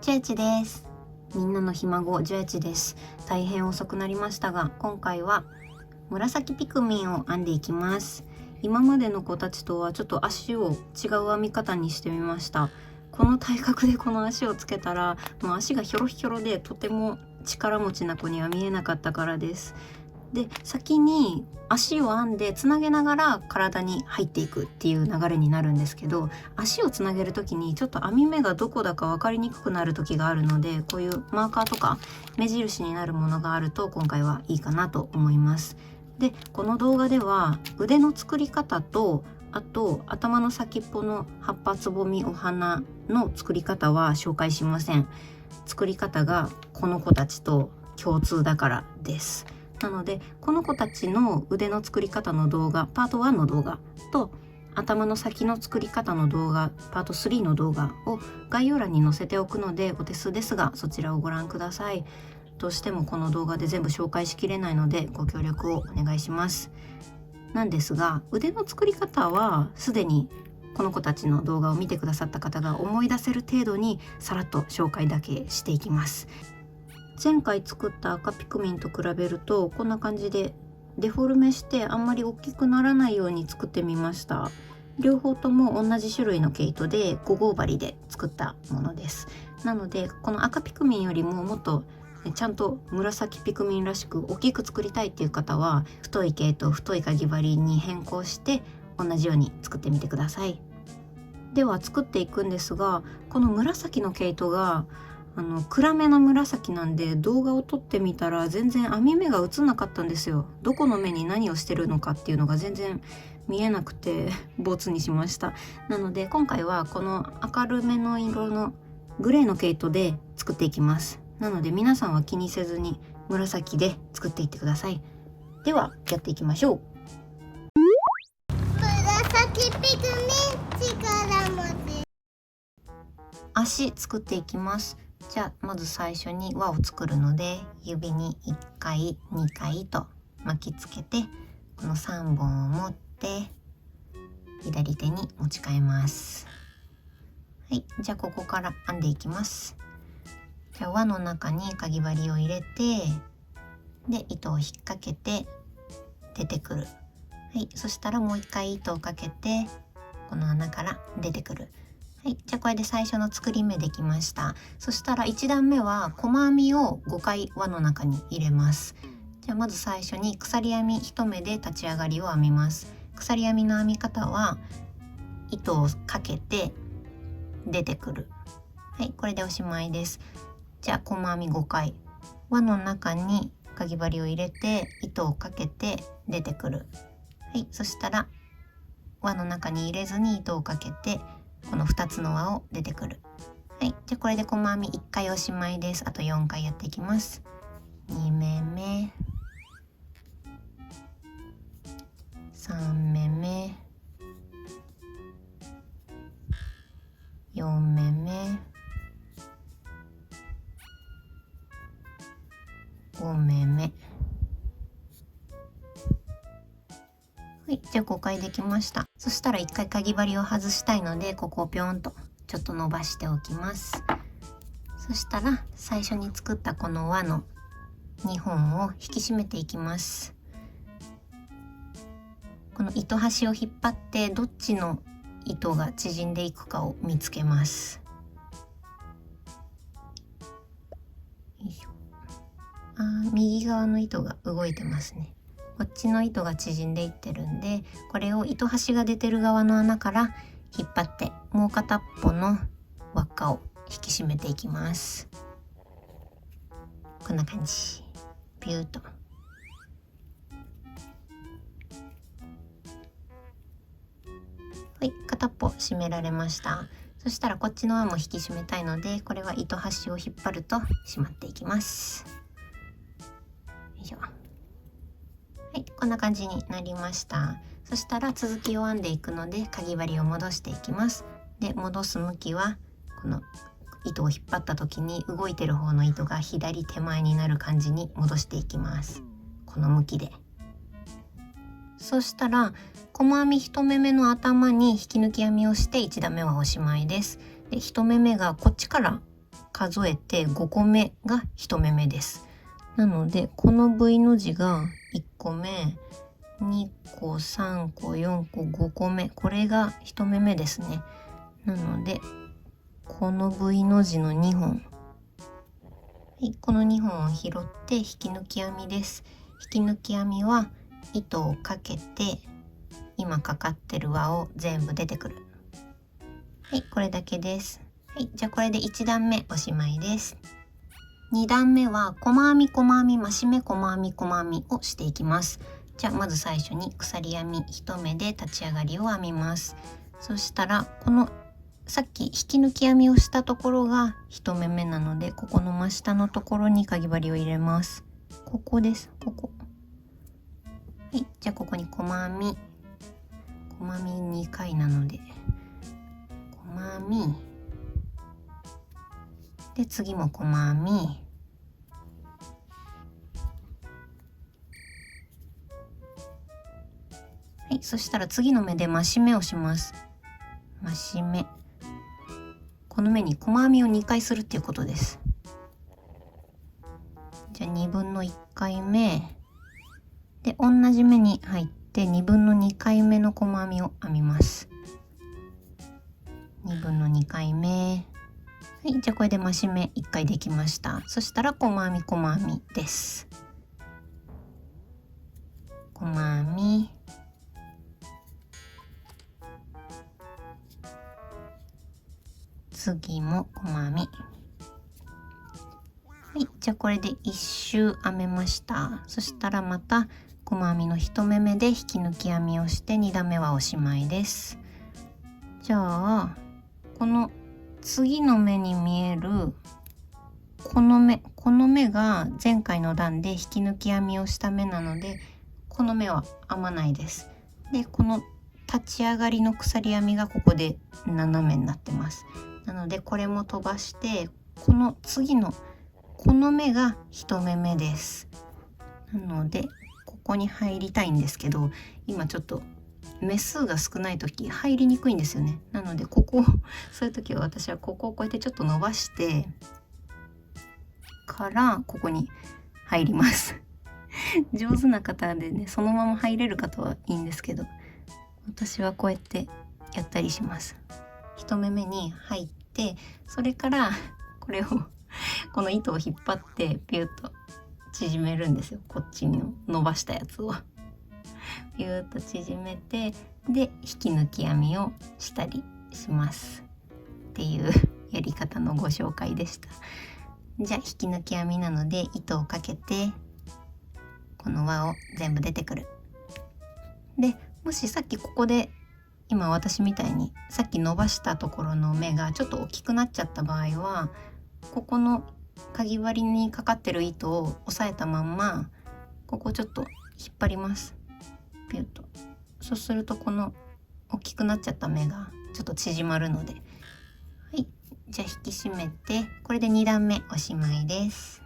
ジュエチです。みんなのひ孫ジュエチです。大変遅くなりましたが、今回は紫ピクミンを編んでいきます。今までの子たちとはちょっと足を違う編み方にしてみました。この体格でこの足をつけたらもう足がひょろひょろでとても力持ちな子には見えなかったからです。で、先に足を編んでつなげながら体に入っていくっていう流れになるんですけど、足をつなげる時にちょっと編み目がどこだか分かりにくくなる時があるので、こういうマーカーとか目印になるものがあると今回はいいかなと思います。で、この動画では腕の作り方と、あと頭の先っぽの葉っぱ、つぼみ、お花の作り方は紹介しません。作り方がこの子たちと共通だからです。なのでこの子たちの腕の作り方の動画パート1の動画と頭の先の作り方の動画パート3の動画を概要欄に載せておくので、お手数ですがそちらをご覧ください。どうしてもこの動画で全部紹介しきれないのでご協力をお願いします。なんですが、腕の作り方はすでにこの子たちの動画を見てくださった方が思い出せる程度にさらっと紹介だけしていきます。前回作った赤ピクミンと比べるとこんな感じでデフォルメしてあんまり大きくならないように作ってみました。両方とも同じ種類の毛糸で5号針で作ったものです。なのでこの赤ピクミンよりももっとちゃんと紫ピクミンらしく大きく作りたいっていう方は太い毛糸、太いかぎ針に変更して同じように作ってみてください。では作っていくんですが、この紫の毛糸が暗めな紫なんで、動画を撮ってみたら全然編み目が映んなかったんですよ。どこの目に何をしてるのかっていうのが全然見えなくてボツにしました。なので今回はこの明るめの色のグレーの毛糸で作っていきます。なので皆さんは気にせずに紫で作っていってください。ではやっていきましょう。紫ピクミン力持ち。足作っていきます。じゃあまず最初に輪を作るので、指に1回2回と巻きつけて、この3本を持って左手に持ち替えます。はい、じゃあここから編んでいきます。じゃあ輪の中にかぎ針を入れて、で糸を引っ掛けて出てくる。はい、そしたらもう1回糸をかけてこの穴から出てくる。はい、じゃあこれで最初の作り目できました。そしたら1段目は細編みを5回輪の中に入れます。じゃあまず最初に鎖編み1目で立ち上がりを編みます。鎖編みの編み方は糸をかけて出てくる。はい、これでおしまいです。じゃあ細編み5回、輪の中にかぎ針を入れて糸をかけて出てくる。はい、そしたら輪の中に入れずに糸をかけてこの2つの輪を出てくる。はい、じゃあこれで細編み1回おしまいです。あと4回やっていきます。2目目、3目目、4目目、5目目。はい、じゃあ5回できました。そしたら1回かぎ針を外したいので、ここをピョンとちょっと伸ばしておきます。そしたら最初に作ったこの輪の2本を引き締めていきます。この糸端を引っ張ってどっちの糸が縮んでいくかを見つけます。よいしょ。右側の糸が動いてますね。こっちの糸が縮んでいってるんで、これを糸端が出てる側の穴から引っ張ってもう片っぽの輪っかを引き締めていきます。こんな感じ、ピューと。はい、片っぽ締められました。そしたらこっちの輪も引き締めたいので、これは糸端を引っ張ると締まっていきます。よいしょ。はい、こんな感じになりました。そしたら続きを編んでいくので、かぎ針を戻していきます。で、戻す向きはこの糸を引っ張った時に動いてる方の糸が左手前になる感じに戻していきます。この向きで。そしたら細編み1目目の頭に引き抜き編みをして1段目はおしまいです。で、1目目がこっちから数えて5個目が1目目です。なのでこの V の字が1個目、2個、3個、4個、5個目、これが1目目ですね。なのでこの V の字の2本、この2本を拾って引き抜き編みです。引き抜き編みは糸をかけて今かかってる輪を全部出てくる。これだけです。じゃあこれで1段目おしまいです。2段目は細編み細編み増し目細編み細編みをしていきます。じゃあまず最初に鎖編み1目で立ち上がりを編みます。そしたらこのさっき引き抜き編みをしたところが1目目なので、ここの真下のところにかぎ針を入れます。ここです。ここ。じゃあここに細編み2回なので細編みで、次も細編み、そしたら次の目で増し目をします。増し目、この目に細編みを2回するっていうことです。じゃあ2分の1回目で同じ目に入って2分の2回目の細編みを編みます。2分の2回目、じゃあこれで増し目1回できました。そしたら細編み細編みです。細編み、次も細編み。じゃあこれで1周編めました。そしたらまた細編みの1目目で引き抜き編みをして2段目はおしまいです。じゃあこの次の目に見えるこの目が前回の段で引き抜き編みをした目なので、この目は編まないです。でこの立ち上がりの鎖編みがここで斜めになってます。なのでこれも飛ばして、この次のこの目が1目目です。なのでここに入りたいんですけど、今ちょっと目数が少ない時入りにくいんですよね。なのでここそういう時は私はここをこうやってちょっと伸ばしてからここに入ります上手な方でね、そのまま入れる方はいいんですけど、私はこうやってやったりします。1目目に入って、それからこれをこの糸を引っ張ってピュッと縮めるんですよ。こっちに伸ばしたやつをピュッと縮めて、で引き抜き編みをしたりしますっていうやり方のご紹介でした。じゃあ引き抜き編みなので糸をかけてこの輪を全部出てくる。でもしさっきここで今私みたいにさっき伸ばしたところの目がちょっと大きくなっちゃった場合は、ここのかぎ針にかかってる糸を押さえたまんまここちょっと引っ張ります。ピュッと。そうするとこの大きくなっちゃった目がちょっと縮まるので、じゃあ引き締めて、これで2段目おしまいです。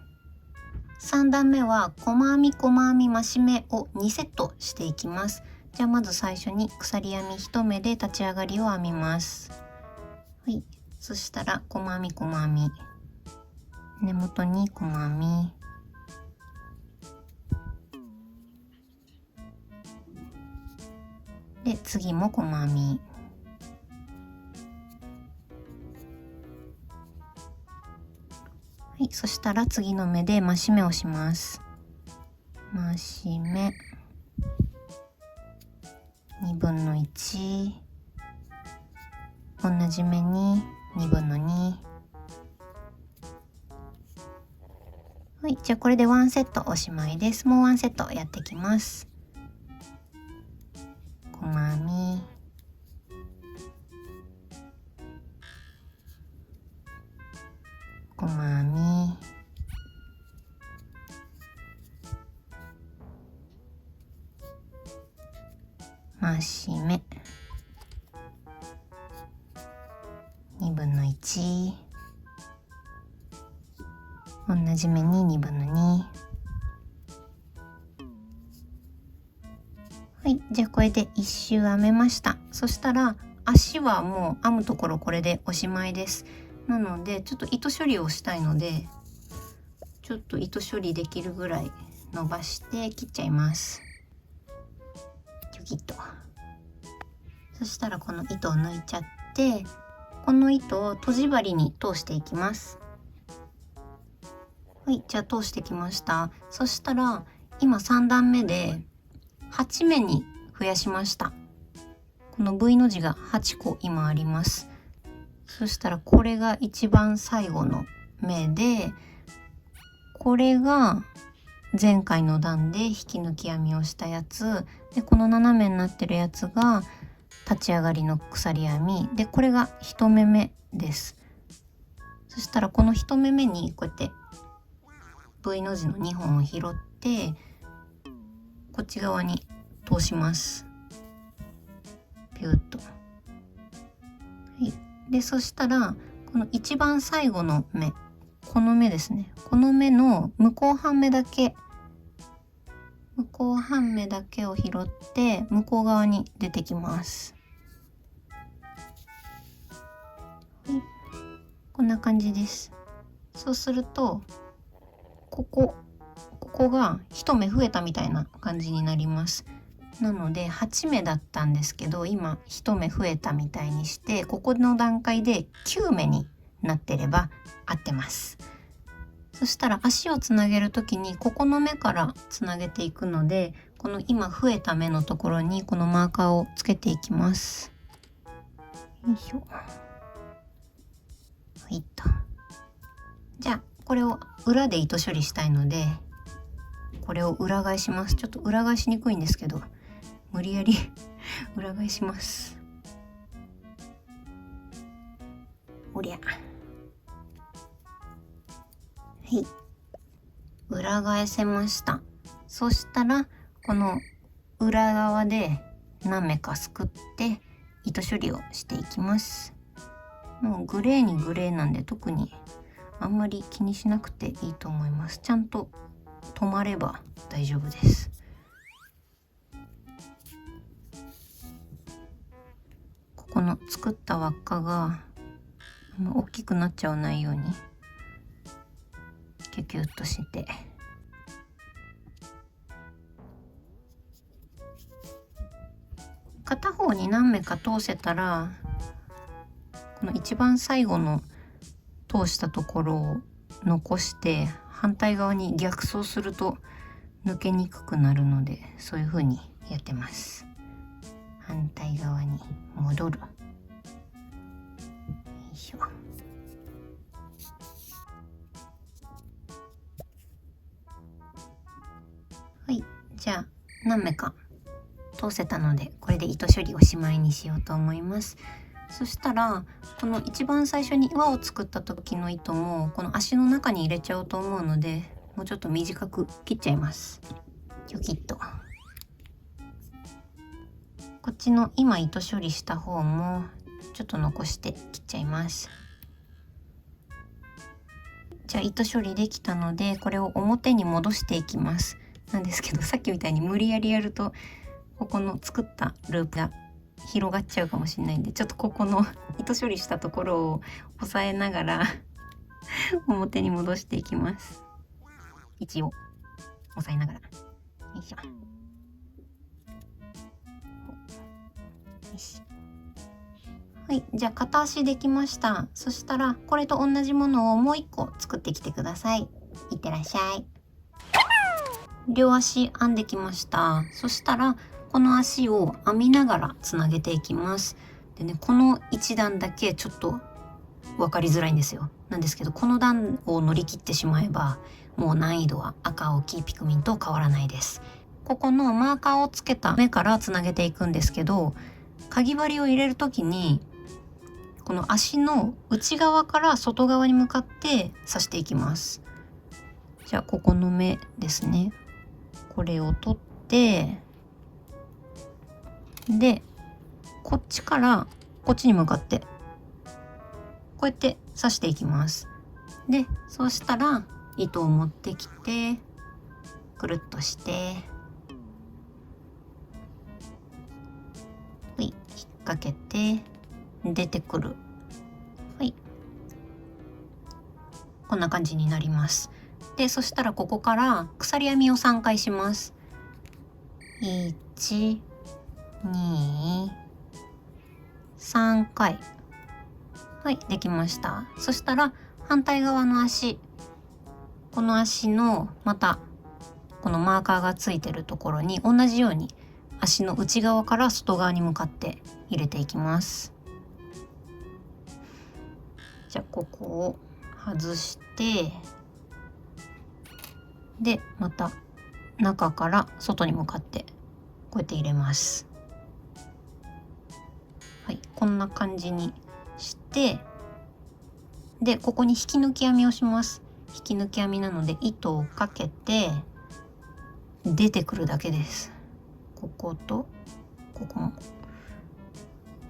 3段目は細編み細編み増し目を2セットしていきます。じゃあまず最初に鎖編み1目で立ち上がりを編みます。そしたら細編み細編み、根元に細編み、で次も細編み、そしたら次の目で増し目をします。増し目2分の1、同じ目に2分の2。じゃあこれで1セットおしまいです。もう1セットやっていきます。細編み、細編み、増し目2分の1、同じ目に2分の2。じゃあこれで1周編めました。そしたら足はもう編むところこれでおしまいです。なのでちょっと糸処理をしたいので、ちょっと糸処理できるぐらい伸ばして切っちゃいます。キュキッと。そしたらこの糸を抜いちゃって、この糸をとじ針に通していきます。はい、じゃあ通してきました。そしたら今3段目で8目に増やしました。この V の字が8個今あります。そしたらこれが一番最後の目で、これが前回の段で引き抜き編みをしたやつで、この斜めになってるやつが立ち上がりの鎖編みで、これが1目目です。そしたらこの1目目にこうやって V の字の2本を拾ってこっち側に通します。ピュッと。はい、でそしたらこの一番最後の目、この目ですね、この目の向こう半目だけを拾って向こう側に出てきます。はい、こんな感じです。そうするとここが1目増えたみたいな感じになります。なので8目だったんですけど、今1目増えたみたいにして、ここの段階で9目になってれば合ってます。そしたら足をつなげる時にここの目からつなげていくので、この今増えた目のところにこのマーカーをつけていきます。よいしょ。はいっと。じゃあこれを裏で糸処理したいので、これを裏返します。ちょっと裏返しにくいんですけど、無理やり裏返します。おりゃ。はい、裏返せました。そしたらこの裏側で何目かすくって糸処理をしていきます。もうグレーにグレーなんで特にあんまり気にしなくていいと思います。ちゃんと止まれば大丈夫です。ここの作った輪っかが大きくなっちゃわないようにキュキュッとして、片方に何目か通せたら、この一番最後の通したところを残して反対側に逆走すると抜けにくくなるので、そういう風にやってます。反対側に戻る。よいしょ。はい、じゃあ何目か通せたので、これで糸処理おしまいにしようと思います。そしたらこの一番最初に輪を作った時の糸もこの足の中に入れちゃおうと思うので、もうちょっと短く切っちゃいます。キュキッと。こっちの今糸処理した方もちょっと残して切っちゃいます。じゃあ糸処理できたので、これを表に戻していきます。なんですけど、さっきみたいに無理やりやるとここの作ったループが広がっちゃうかもしれないんで、ちょっとここの糸処理したところを押さえながら表に戻していきます。一応押さえながら、よいしょ。よし。はい、じゃあ片足できました。そしたらこれと同じものをもう一個作ってきてください。いってらっしゃい。両足編んできました。そしたらこの足を編みながらつなげていきます。でね、この一段だけちょっと分かりづらいんですよ。なんですけど、この段を乗り切ってしまえばもう難易度は赤青黄ピクミンと変わらないです。ここのマーカーをつけた目からつなげていくんですけど、かぎ針を入れる時にこの足の内側から外側に向かって刺していきます。じゃあここの目ですね、これを取って、でこっちからこっちに向かってこうやって刺していきます。でそうしたら糸を持ってきてくるっとして引っ掛けて出てくる。はい、こんな感じになります。でそしたらここから鎖編みを3回します。1、2、3回。はい、できました。そしたら反対側の足、この足のまたこのマーカーがついてるところに同じように足の内側から外側に向かって入れていきます。じゃあここを外して、でまた中から外に向かってこうやって入れます。はい、こんな感じにして、でここに引き抜き編みをします。引き抜き編みなので糸をかけて出てくるだけです。こことここもよ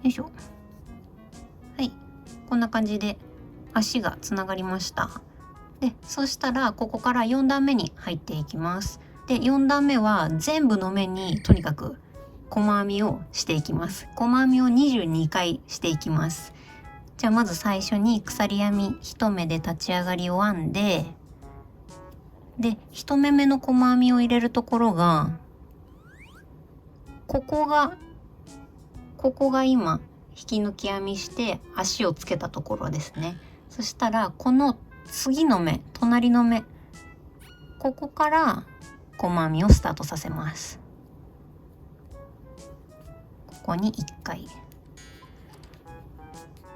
いしょ。はい、こんな感じで足がつながりました。でそしたらここから4段目に入っていきます。で4段目は全部の目にとにかく細編みをしていきます。細編みを22回していきます。じゃあまず最初に鎖編み1目で立ち上がりを編んで、で1目目の細編みを入れるところがここが今引き抜き編みして足をつけたところですね。そしたらこの次の目、隣の目、ここから細編みをスタートさせます。ここに1回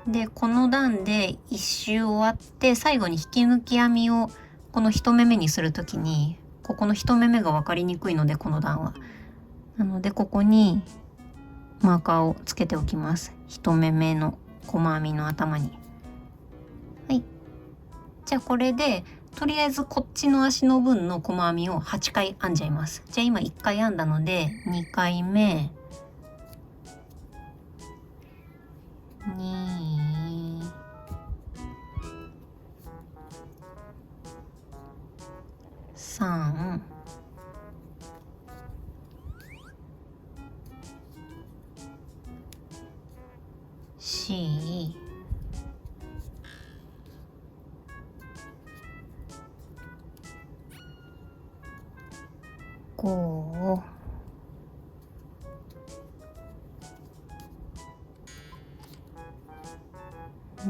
で、この段で1周終わって最後に引き抜き編みをこの1目目にするときに、ここの1目目が分かりにくいので、この段はなのでここにマーカーをつけておきます。1目目の細編みの頭に。はい、じゃあこれでとりあえずこっちの足の分の細編みを8回編んじゃいます。じゃあ今1回編んだので2回目2、3、4、5、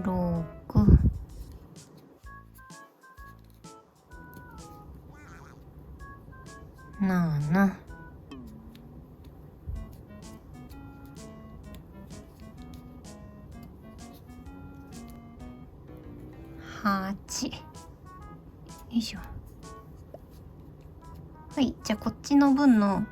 6、7、8。よいしょ。はい、じゃあこっちの分の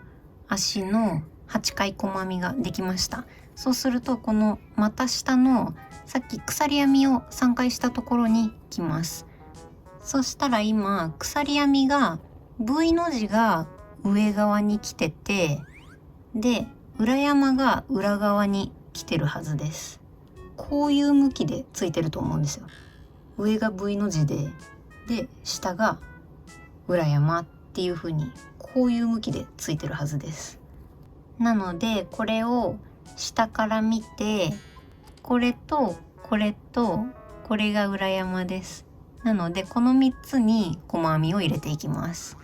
足の8回細編みができました。そうするとこのまた下のさっき鎖編みを3回したところに来ます。そしたら今鎖編みが V の字が上側に来てて、で裏山が裏側に来てるはずです。こういう向きでついてると思うんですよ。上が V の字で下が裏山っていう風にこういう向きでついてるはずです。なのでこれを下から見て、これとこれとこれが裏山です。なのでこの3つに細編みを入れていきます。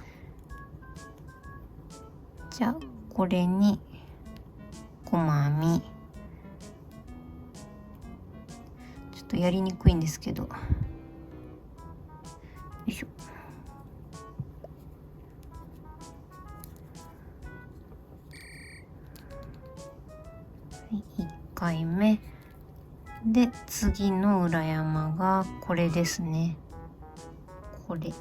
じゃあこれに細編み、ちょっとやりにくいんですけど、よいしょ。1回目で次の裏山がこれですね。これ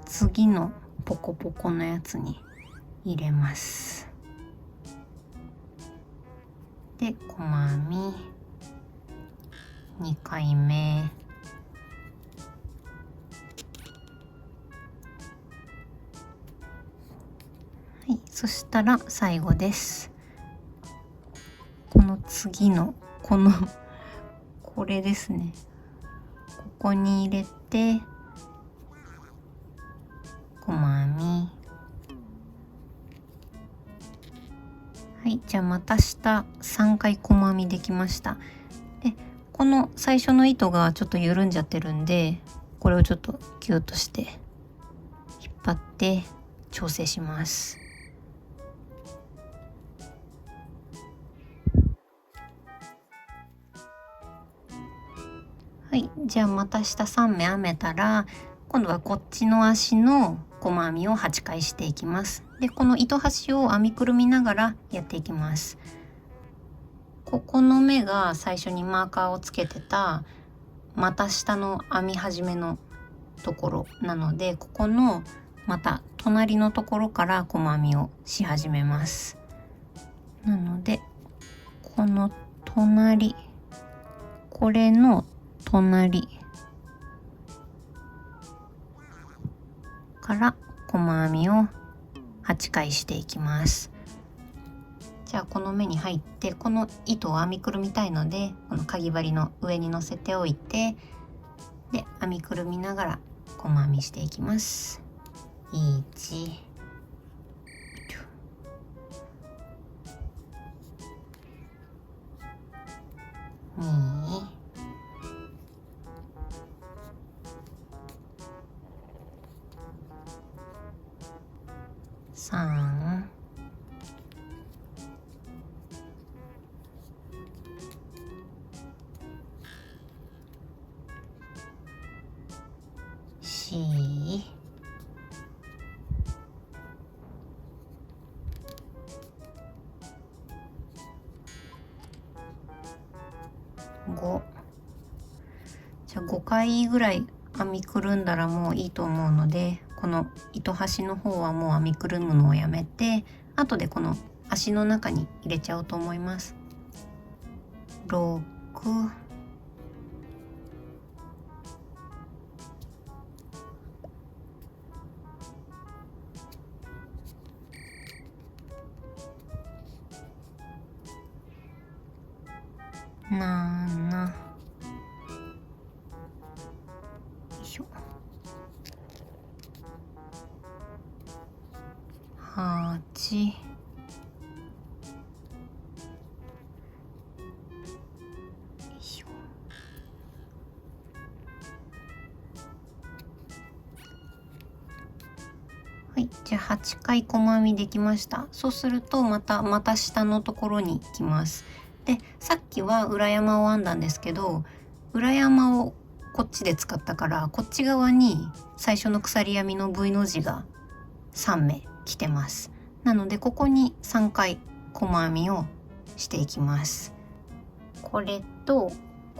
次のポコポコのやつに入れます。で細編み2回目、はい、そしたら最後です。この次のこれですね。ここに入れて細編み。はい、じゃあまた下3回細編みできました。でこの最初の糸がちょっと緩んじゃってるんで、これをちょっとギュッとして引っ張って調整します。はい、じゃあまた下3目編めたら、今度はこっちの足の細編みを8回していきます。でこの糸端を編みくるみながらやっていきます。ここの目が最初にマーカーをつけてたまた下の編み始めのところなので、ここのまた隣のところから細編みをし始めます。なのでこの隣、これの隣から細編みを8回していきます。じゃあこの目に入ってこの糸を編みくるみたいので、このかぎ針の上に乗せておいて、で編みくるみながら細編みしていきます。1、2、3、4、5。じゃあ5回ぐらい編みくるんだらもういいと思うので、この糸端の方はもう編みくるむのをやめて、後でこの足の中に入れちゃおうと思います。6、7、よいしょ、8、よいしょ、はい、じゃあ8回細編みできました。そうするとまた下のところに来ます。でさっきは裏山を編んだんですけど、裏山をこっちで使ったから、こっち側に最初の鎖編みの V の字が3目来てます。なのでここに3回細編みをしていきます。これと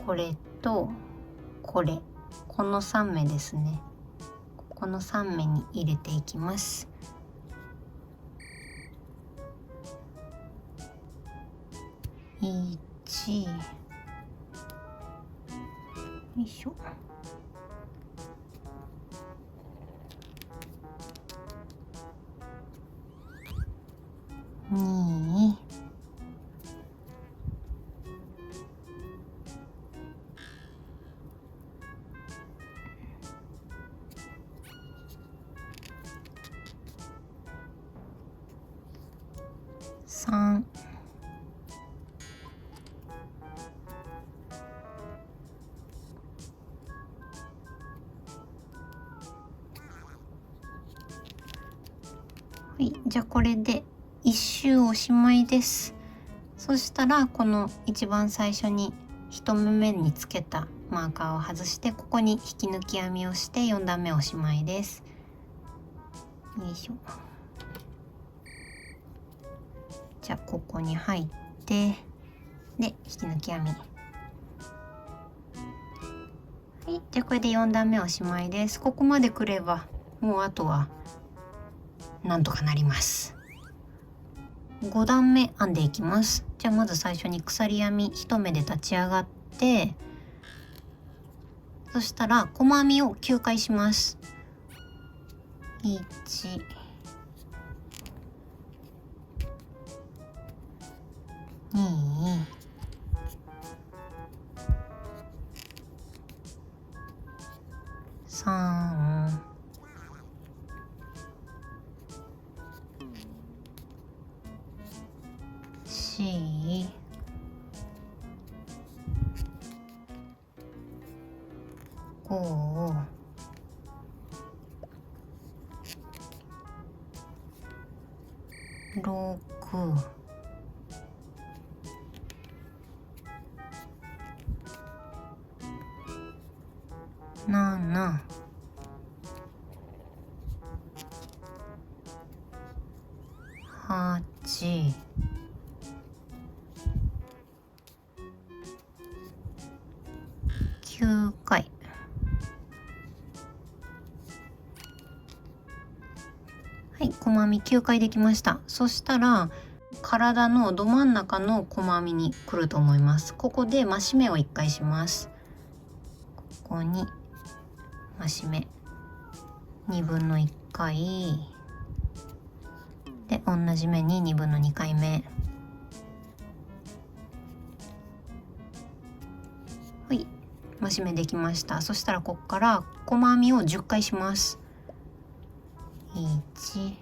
これとこれ、この3目ですね。この3目に入れていきます。1、よいしょ、2、3、はい、じゃあこれで1周おしまいです。そしたらこの一番最初に1目目につけたマーカーを外して、ここに引き抜き編みをして4段目おしまいです。よいしょ。じゃあここに入ってで引き抜き編み。はい、じゃあこれで4段目おしまいです。ここまでくればもうあとはなんとかなります。5段目編んでいきます。じゃあまず最初に鎖編み1目で立ち上がって、そしたら細編みを9回します。1、2、3、4、5、6、7、8、9回。はい、細編み9回できました。そしたら体のど真ん中の細編みに来ると思います。ここで増し目を1回します。ここに増し目1/2回で、同じ目に2/2回目。はい、増し目できました。そしたらここから細編みを10回します。1、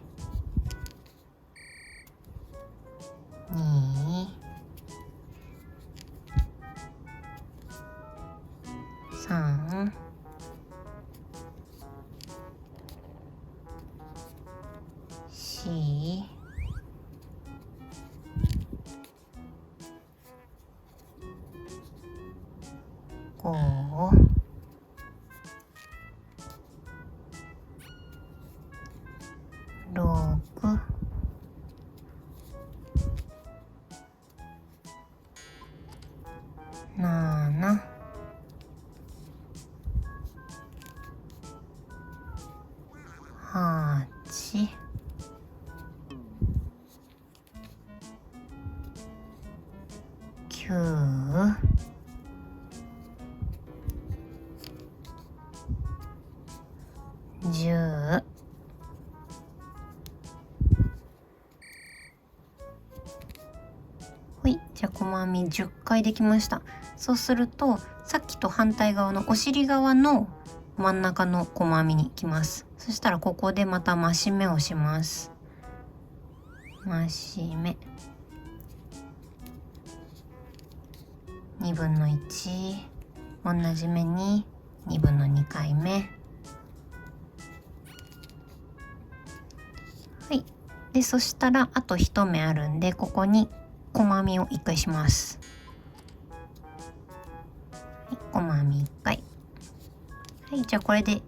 2、3、4、5、6、7、8、9、10。はい、じゃあ細編み10回できました。そうするとさっきと反対側のお尻側の真ん中の細編みに来ます。そしたらここでまた増し目をします。増し目1/2、同じ目に2/2回目。はい、でそしたらあと1目あるんで、ここに細編みを1回します。はい、細編み1回。はい、じゃあこれで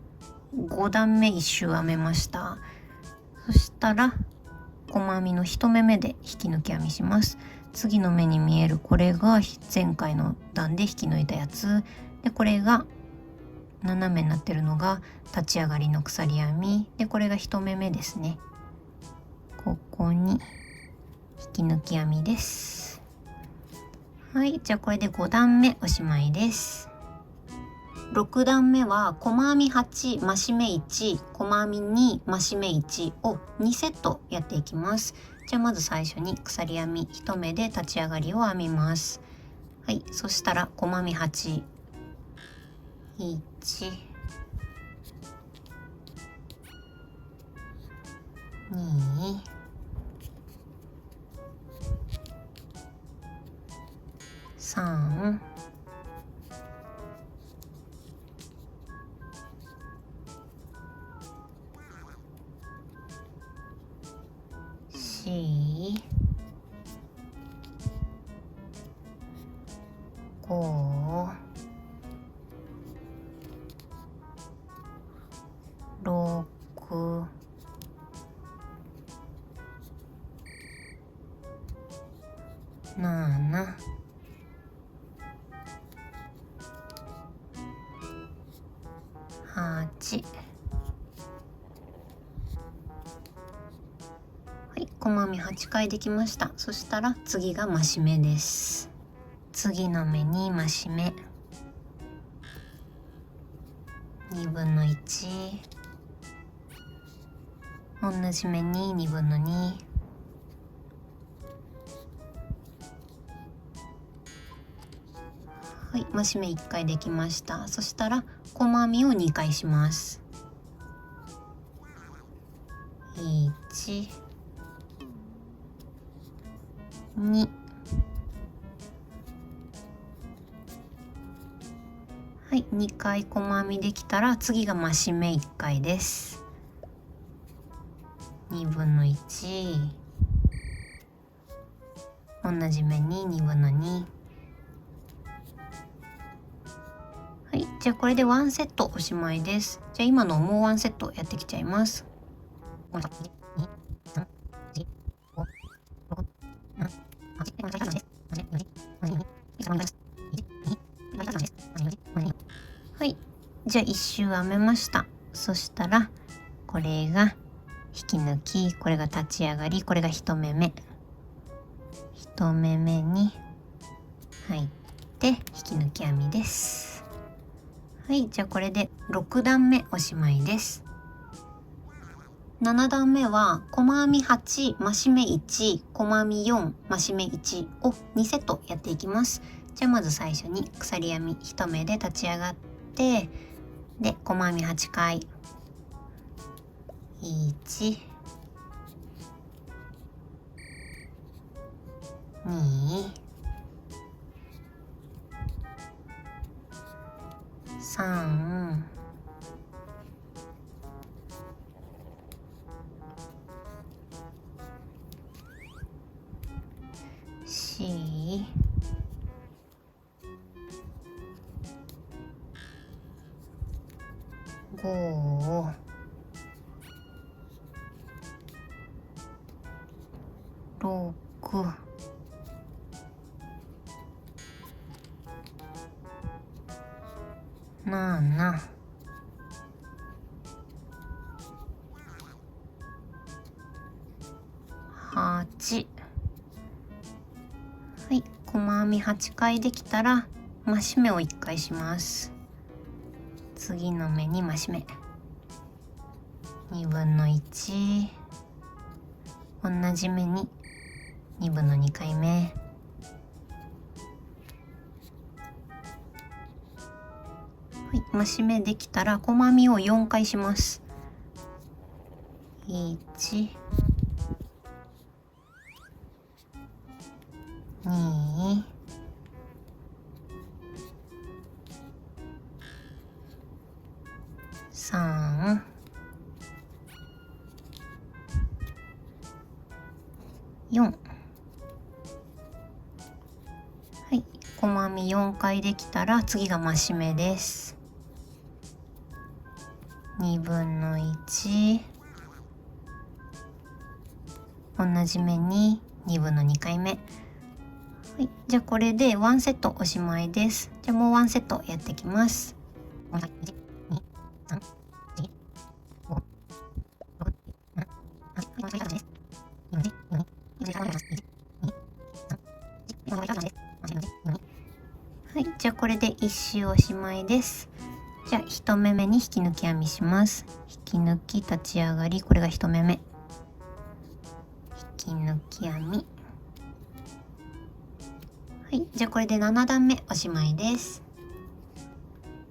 5段目1周編めました。そしたら細編みの1目目で引き抜き編みします。次の目に見えるこれが前回の段で引き抜いたやつで、これが斜めになってるのが立ち上がりの鎖編みで、これが1目目ですね。ここに引き抜き編みです。はい、じゃあこれで5段目おしまいです。6段目は細編み8、増し目1、細編み2、増し目1を2セットやっていきます。じゃあまず最初に鎖編み1目で立ち上がりを編みます。はい、そしたら細編み8、1、2、3、4、5、6、7、8。はい、細編み8回できました。そしたら次が増し目です。次の目に増し目1/2、同じ目に2/2、はい、増し目1回できました。そしたら細編みを2回します。1、2、ははい、2回細編みできたら次が増し目1回です。2分の1、同じ目に2分の2。はい、じゃあこれで1セットおしまいです。じゃあ今のをもう1セットやってきちゃいます。はい、じゃあ1周編めました。そしたらこれが引き抜き、これが立ち上がり、これが1目目。1目目に入って引き抜き編みです。はい、じゃあこれで6段目おしまいです。7段目は細編み8、増し目1、細編み4、増し目1を2セットやっていきます。じゃあまず最初に鎖編み1目で立ち上がって、で細編み8回。1、2、3、4、5、6、7、8。はい、細編み8回できたら増し目を1回します。次の目に増し目2分の1、同じ目に2分の2回目。はい、増し目できたら細編みを4回します。1、2、3、4。はい、細編み4回できたら次が増し目です。2分の1、同じ目に2分の2回目。はい、じゃあこれで1セットおしまいです。じゃあもう1セットやってきます。はい、じゃあこれで1周おしまいです。じゃあ1目目に引き抜き編みします。引き抜き立ち上がり、これが1目目。引き抜き編み。はい、じゃあこれで7段目おしまいです。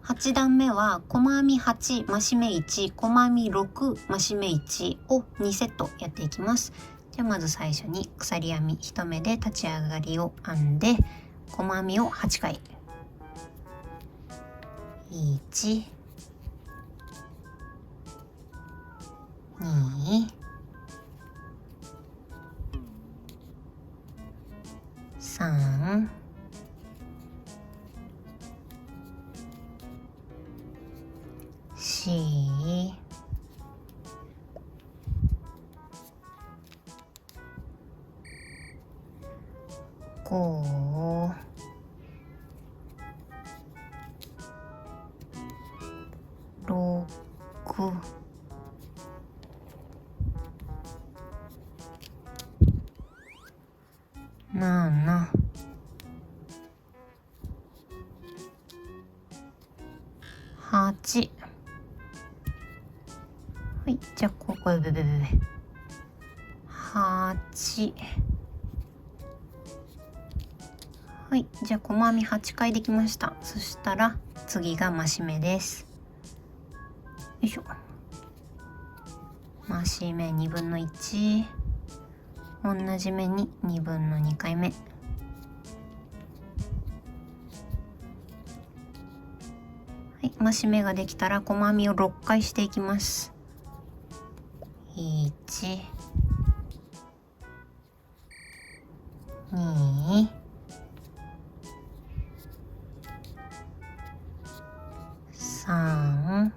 8段目は細編み8、増し目1、細編み6、増し目1を2セットやっていきます。じゃあまず最初に鎖編み1目で立ち上がりを編んで、細編みを8回。1、2、3、4、5、6、7、8。はい、じゃあここ8。はい、じゃあ細編み8回できました。そしたら次が増し目です。よいしょ。増し目2分の1、同じ目に2分の2回目。増し目ができたら細編みを6回していきます。1、2、3、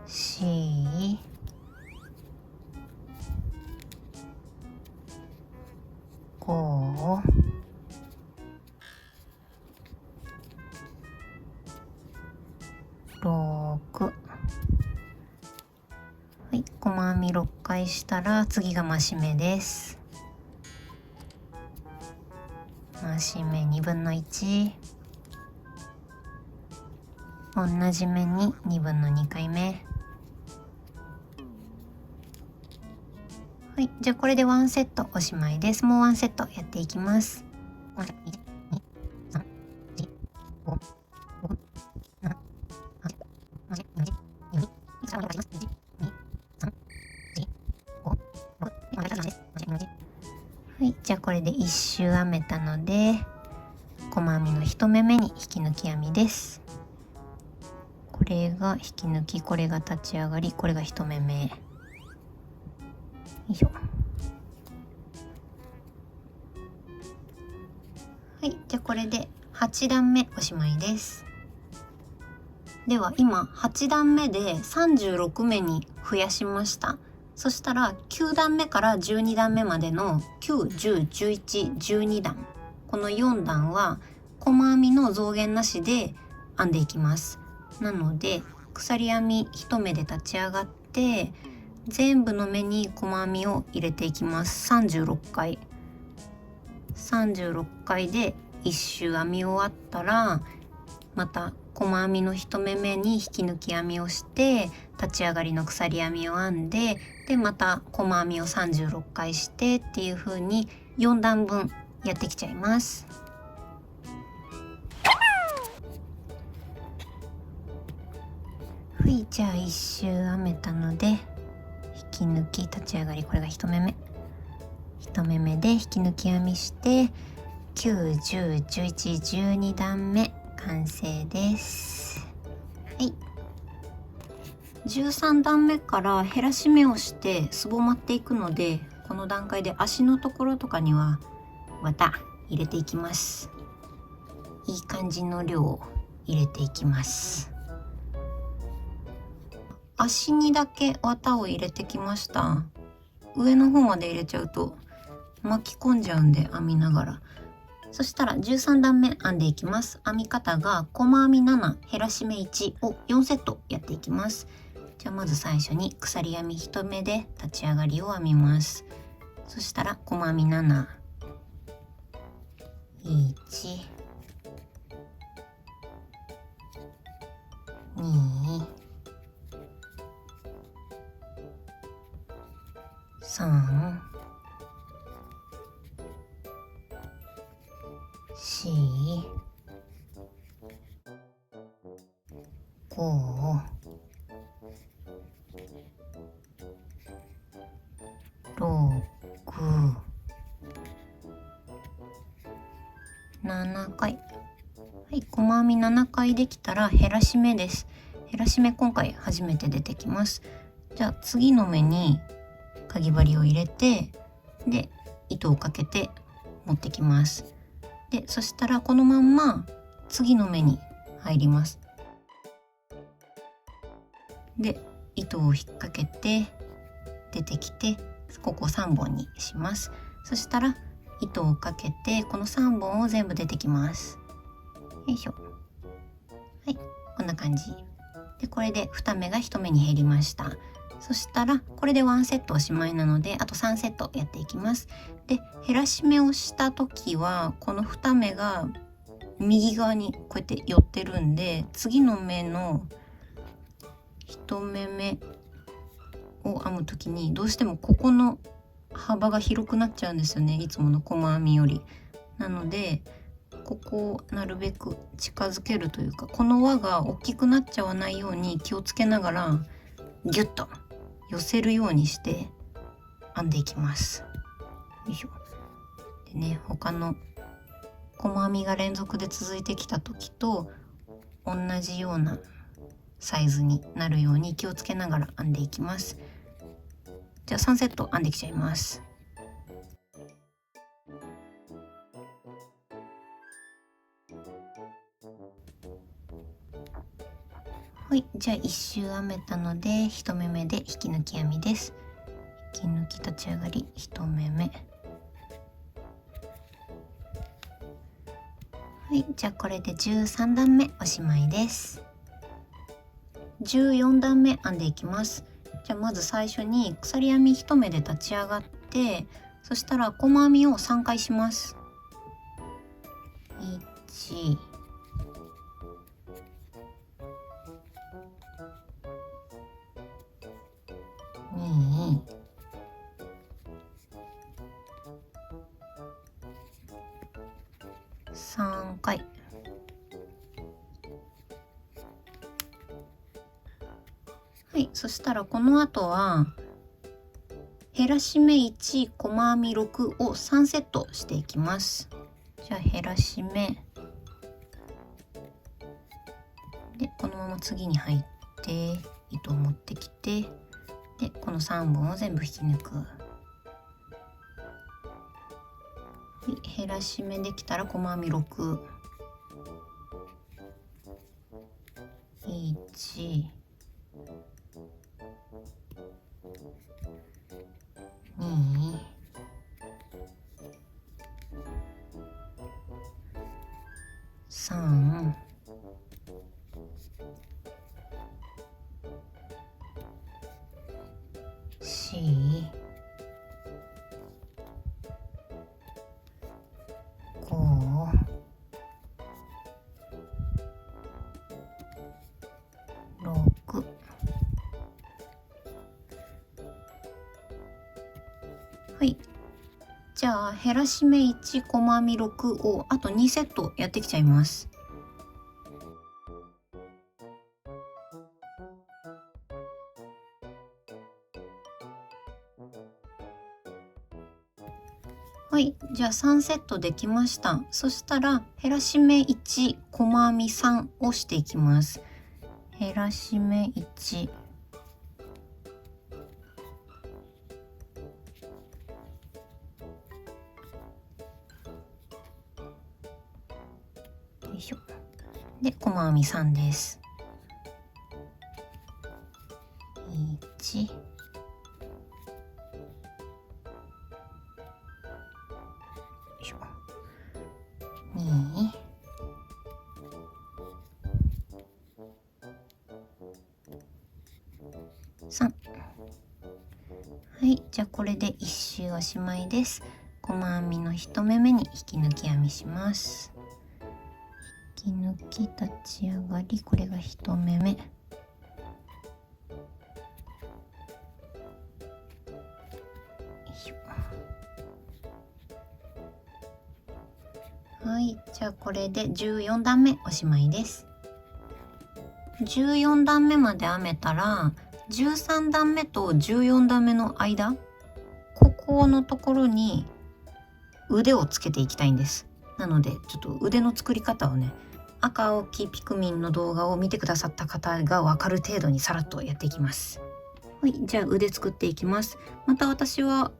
4、5、6。はい、細編み6回したら次が増し目です。増し目1/2、同じ目に2/2回目。はい、じゃあこれでワンセットおしまいです。もうワンセットやっていきます。はい、じゃあこれで1周編めたので、細編みの1目目に引き抜き編みです。これが引き抜き、これが立ち上がり、これが1目目。よいしょ。はい、じゃあこれで8段目おしまいです。では今8段目で36目に増やしました。そしたら9段目から12段目までの9、10、11、12段、この4段は細編みの増減なしで編んでいきます。なので鎖編み1目で立ち上がって全部の目に細編みを入れていきます。36回で1周編み終わったら、また細編みの1目目に引き抜き編みをして立ち上がりの鎖編みを編んで、でまた細編みを36回してっていう風に4段分やってきちゃいます。はい、じゃあ1周編めたので引き抜き立ち上がり、これが1目目で引き抜き編みして9、10、11、12段目完成です。はい、13段目から減らし目をしてすぼまっていくので、この段階で足のところとかには綿入れていきます。いい感じの量を入れていきます。足にだけ綿を入れてきました。上の方まで入れちゃうと巻き込んじゃうんで編みながら。そしたら13段目編んでいきます。編み方が細編み7、減らし目1を4セットやっていきます。じゃあまず最初に鎖編み1目で立ち上がりを編みます。そしたら細編み7、1、2、3、4、5、6、7回。はい、細編み7回できたら減らし目です。減らし目今回初めて出てきます。じゃあ次の目にかぎ針を入れて、で糸をかけて持ってきます。でそしたらこのまんま次の目に入ります。で糸を引っ掛けて出てきて、ここ3本にします。そしたら糸をかけてこの3本を全部出てきます。よいしょ。はい、こんな感じで、これで2目が1目に減りました。そしたらこれで1セットおしまいなので、あと3セットやっていきます。で減らし目をした時はこの2目が右側にこうやって寄ってるんで、次の目の1目目を編む時にどうしてもここの幅が広くなっちゃうんですよね、いつもの細編みより。なのでここをなるべく近づけるというか、この輪が大きくなっちゃわないように気をつけながらギュッと寄せるようにして編んでいきます。よいしょ。でね、他の細編みが連続で続いてきた時と同じようなサイズになるように気をつけながら編んでいきます。じゃあ3セット編んできちゃいます。はい、じゃあ1周編めたので1目めで引き抜き編みです。引き抜き立ち上がり1目目。はい、じゃあこれで13段目おしまいです。14段目編んでいきます。じゃあまず最初に鎖編み1目で立ち上がって、そしたら細編みを3回します。1、2、3回。はい、そしたらこの後は減らし目1、細編み6を3セットしていきます。じゃあ減らし目でこのまま次に入って糸を持ってきて、でこの3本を全部引き抜く。はい、減らし目できたら細編み6、1、2、3、4、5、6、はい、じゃあ減らし目1、細編み6をあと2セットやってきちゃいます。はい、じゃあ3セットできました。そしたら減らし目1、細編み3をしていきます。減らし目1、よいしょ。で細編み3です。1、2、3。はい、じゃあこれで1周おしまいです。細編みの1目目に引き抜き編みします。引き抜き立ち上がり、これが1目目。はい、じゃあこれで14段目おしまいです。14段目まで編めたら13段目と14段目の間、ここのところに腕をつけていきたいんです。なのでちょっと腕の作り方をね、赤青黄ピクミンの動画を見てくださった方が分かる程度にさらっとやっていきます。はい、じゃあ腕作っていきます。また私は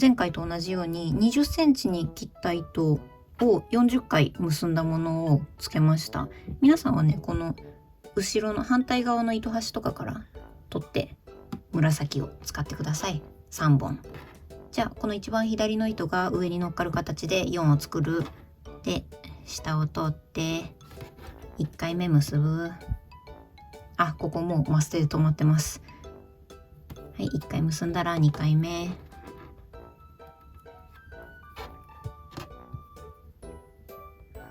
前回と同じように20センチに切った糸を40回結んだものをつけました。皆さんはね、この後ろの反対側の糸端とかから取って紫を使ってください。3本。じゃあこの一番左の糸が上に乗っかる形で4を作る。で下を通って1回目結ぶ。あ、ここもうマステで止まってます。はい、1回結んだら2回目。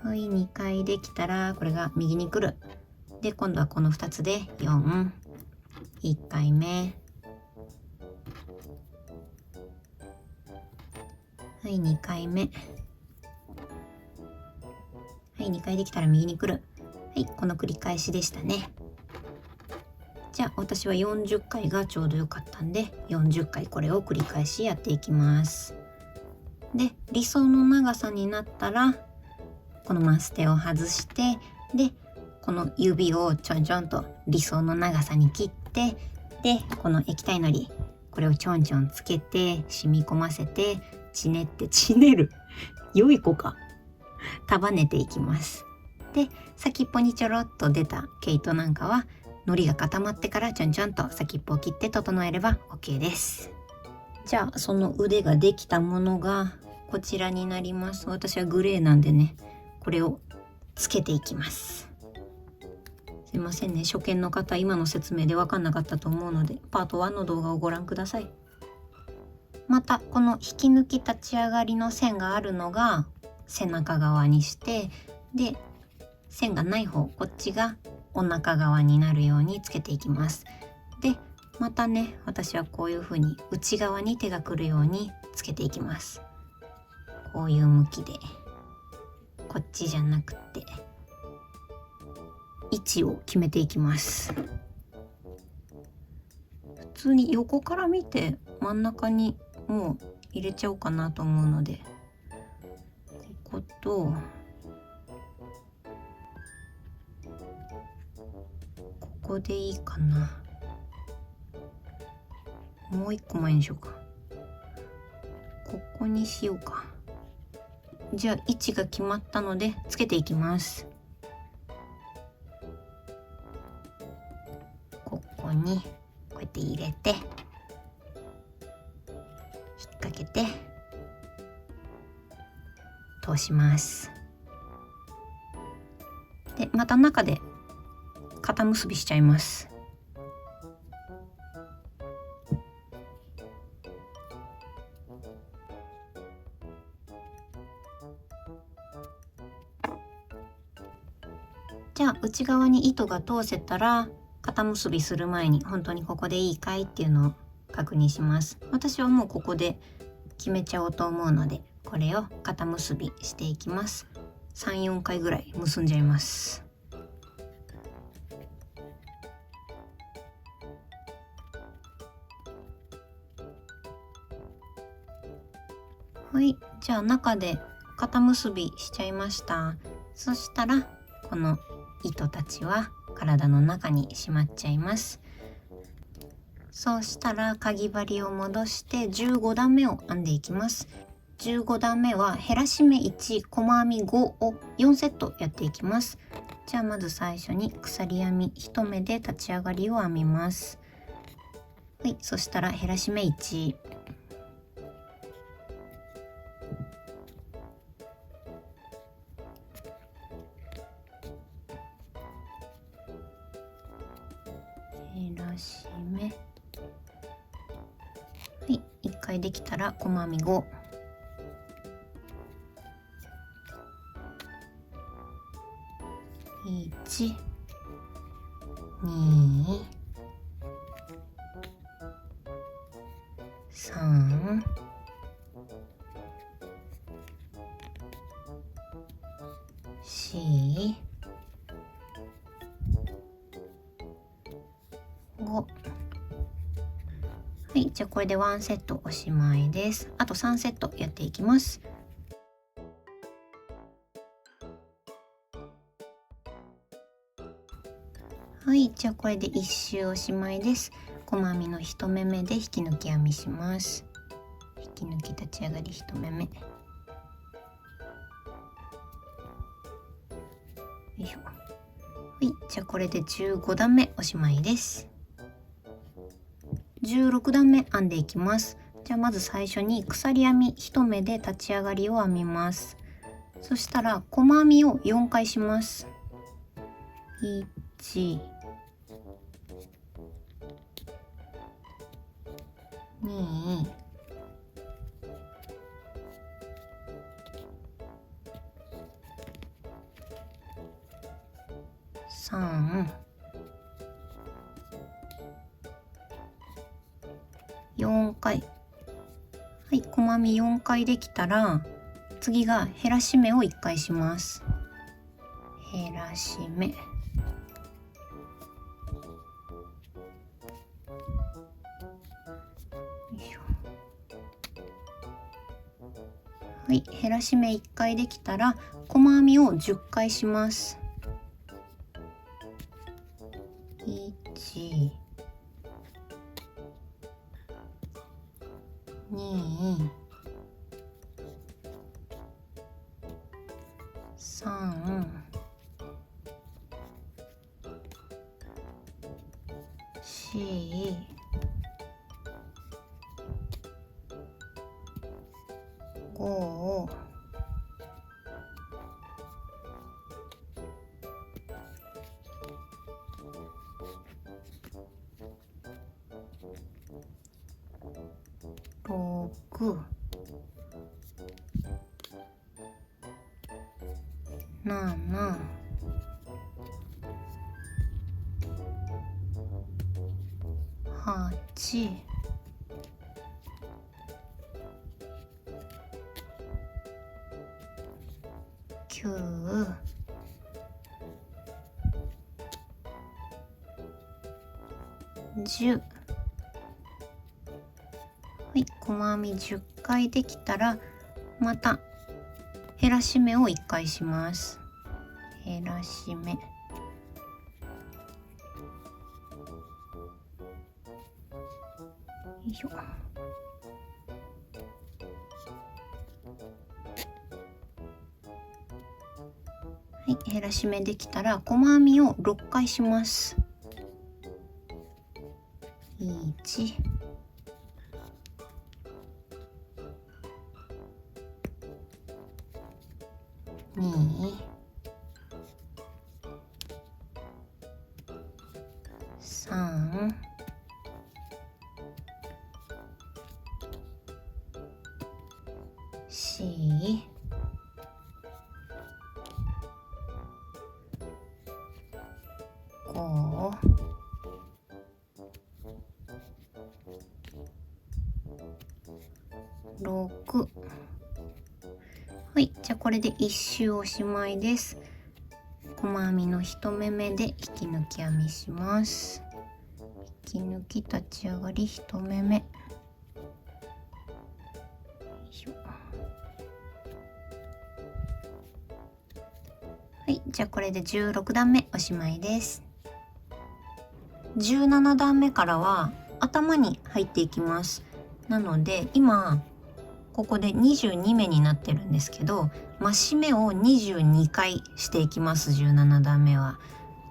はい、2回できたらこれが右に来る。で今度はこの2つで4、1回目。はい、2回目。はい、2回できたら右に来る。はい、この繰り返しでしたね。じゃあ私は40回がちょうどよかったんで40回これを繰り返しやっていきます。で理想の長さになったらこのマステを外して、でこの指をちょんちょんと理想の長さに切って、でこの液体のり、これをちょんちょんつけて染み込ませて、ちねる良い子か、束ねていきます。で先っぽにちょろっと出た毛糸なんかはのりが固まってからちょんちょんと先っぽを切って整えれば OK です。じゃあその腕ができたものがこちらになります。私はグレーなんでね、これをつけていきます。すいませんね、初見の方今の説明で分かんなかったと思うのでパート1の動画をご覧ください。またこの引き抜き立ち上がりの線があるのが背中側にして、で線がない方、こっちがお腹側になるようにつけていきます。でまたね、私はこういう風に内側に手が来るようにつけていきます。こういう向きで、こっちじゃなくて位置を決めていきます。普通に横から見て真ん中にもう入れちゃおうかなと思うので、こことここでいいかな。もう一個前にしようか。ここにしようか。じゃあ位置が決まったのでつけていきます。ここにこうやって入れて引っ掛けて通します。でまた中で肩結びしちゃいます。じゃあ内側に糸が通せたら肩結びする前に本当にここでいいかいっていうのを確認します。私はもうここで決めちゃおうと思うので、これを肩結びしていきます。3、4回ぐらい結んじゃいます。はい、じゃあ中で肩結びしちゃいました。そしたらこの糸たちは体の中にしまっちゃいます。そうしたらかぎ針を戻して15段目を編んでいきます。15段目は減らし目1、細編み5を4セットやっていきます。じゃあまず最初に鎖編み1目で立ち上がりを編みます。はい、そしたら減らし目1、減らし目、はい、1回できたら細編み5、1、2、3、4、5。はい、じゃあこれで1セットおしまいです。あと3セットやっていきます。はい、じゃあこれで1周おしまいです。細編みの1目目で引き抜き編みします。引き抜き立ち上がり1目目。よいしょ。はい、じゃあこれで15段目おしまいです。16段目編んでいきます。じゃあまず最初に鎖編み1目で立ち上がりを編みます。そしたら細編みを4回します。1、2、3、4回。はい、細編み4回できたら次が減らし目を1回します。減らし目、はい、減らし目1回できたら細編みを10回します。1、2、3、4、5、6、7、8、9、10。はい、細編み10回できたらまた減らし目を1回します。減らし目、よいしょ。はい、減らし目できたら細編みを6回します。1、2、3、4、5、6。はい、じゃあこれで1周おしまいです。細編みの1目めで引き抜き編みします。引き抜き立ち上がり1目め、よいしょ。はい、じゃあこれで16段目おしまいです。17段目からは頭に入っていきます。なので今ここで22目になってるんですけど、増し目を22回していきます。17段目は。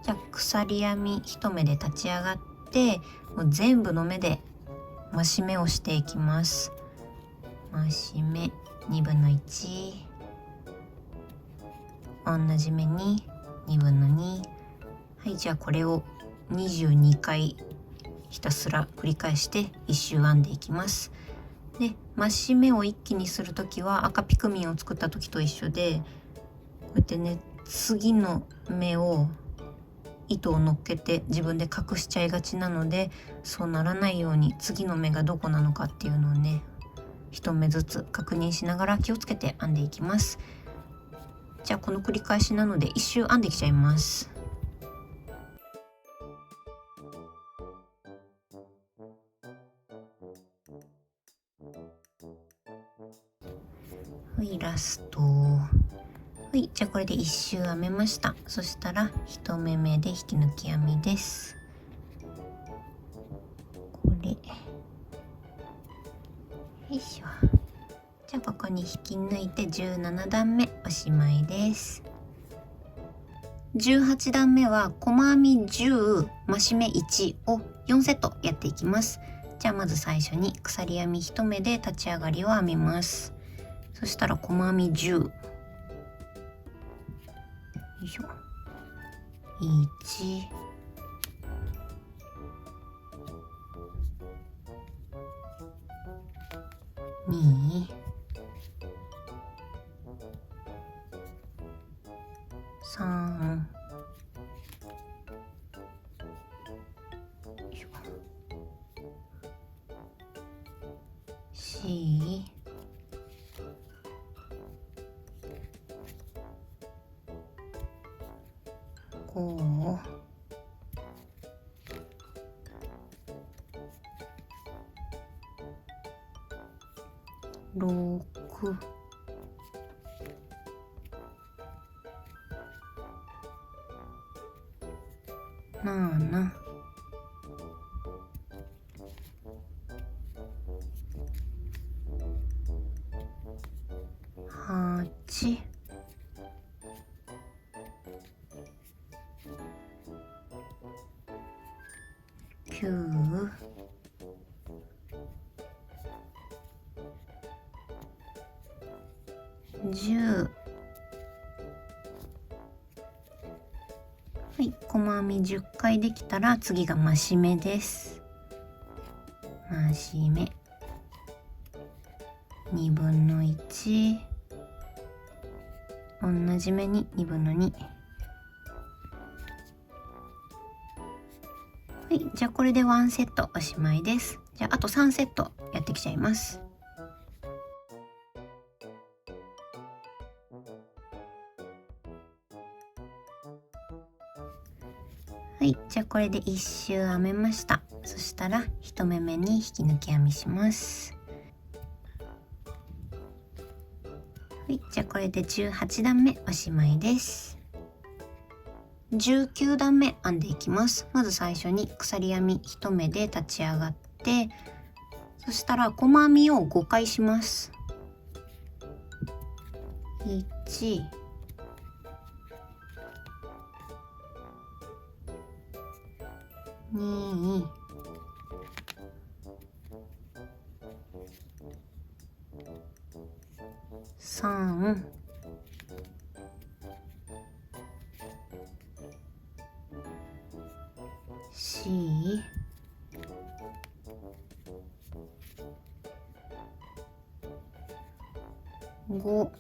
じゃあ鎖編み1目で立ち上がって、もう全部の目で増し目をしていきます。増し目2分の1、同じ目に2分の2。はい、じゃあこれを22回ひたすら繰り返して1周編んでいきます。で、増し目を一気にするときは赤ピクミンを作った時と一緒で、こうやってね、次の目を糸を乗っけて自分で隠しちゃいがちなので、そうならないように次の目がどこなのかっていうのをね、一目ずつ確認しながら気をつけて編んでいきます。じゃあこの繰り返しなので一周編んできちゃいます。はい、ラスト。はい、じゃあこれで1周編めました。そしたら1目目で引き抜き編みです。これ、よいしょ。じゃあここに引き抜いて17段目おしまいです。18段目は細編み10、増し目1を4セットやっていきます。じゃあまず最初に鎖編み1目で立ち上がりを編みます。そしたら細編み10、よいしょ。1、2、3、4、5、6、7、8、9、10。はい、細編み10回できたら次が増し目です。増し目2分の1、同じ目に2分の2。はい、じゃあこれで1セットおしまいです。じゃああと3セットやってきちゃいます。はい、じゃあこれで1周編めました。そしたら1目めに引き抜き編みします。はい、じゃあこれで18段目おしまいです。19段目編んでいきます。まず最初に鎖編み1目で立ち上がって、そしたら細編みを5回します。1、2、3、4、5。は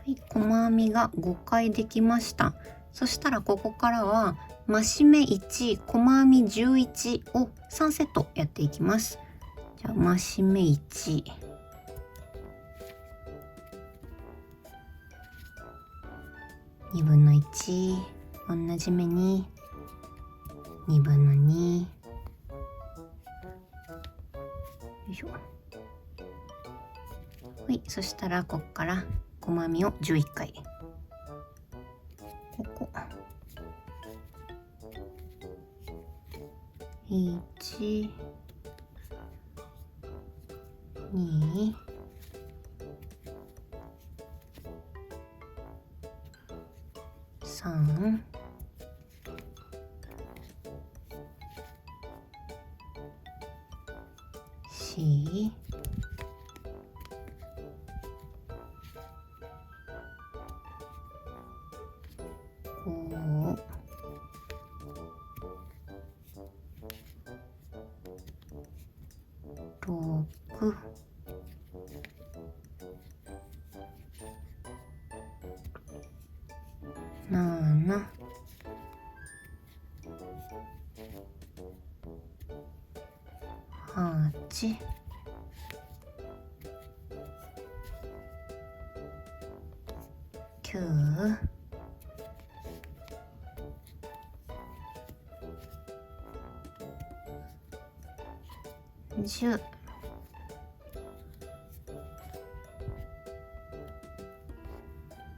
い、細編みが5回できました。そしたらここからは増し目1、細編み11を3セットやっていきます。じゃあ増し目1、2分の1、同じ目に2分の2、よいしょ。はい、そしたらここから細編みを11回。ここ1、2、3、4、5、6、7、8、9、10。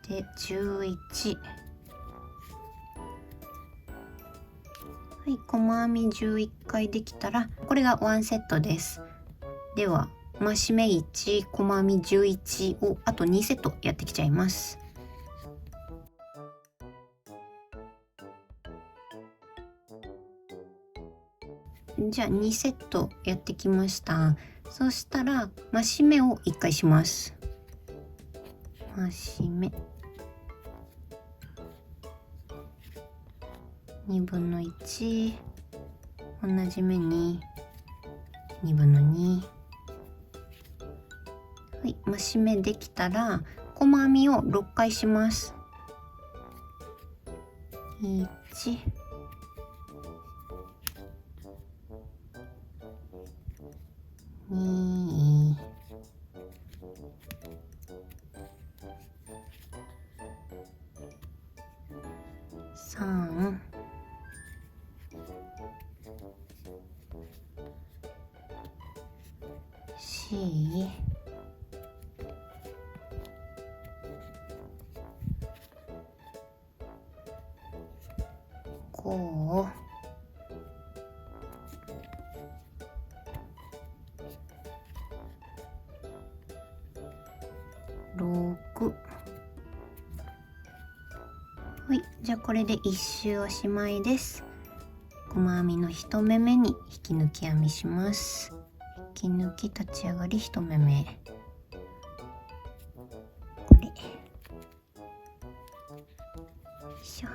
で11。はい、細編み11回できたらこれが1セットです。では増し目1、細編み11をあと2セットやってきちゃいます。じゃあ2セットやってきました。そしたら増し目を1回します。増し目2分の1、同じ目に2分の2。はい、増し目できたら細編みを6回します。1、2、3、4、5、5、6。はい、じゃあこれで1周おしまいです。細編みの1目めに引き抜き編みします。引き抜き立ち上がり1目め、これよいしょ。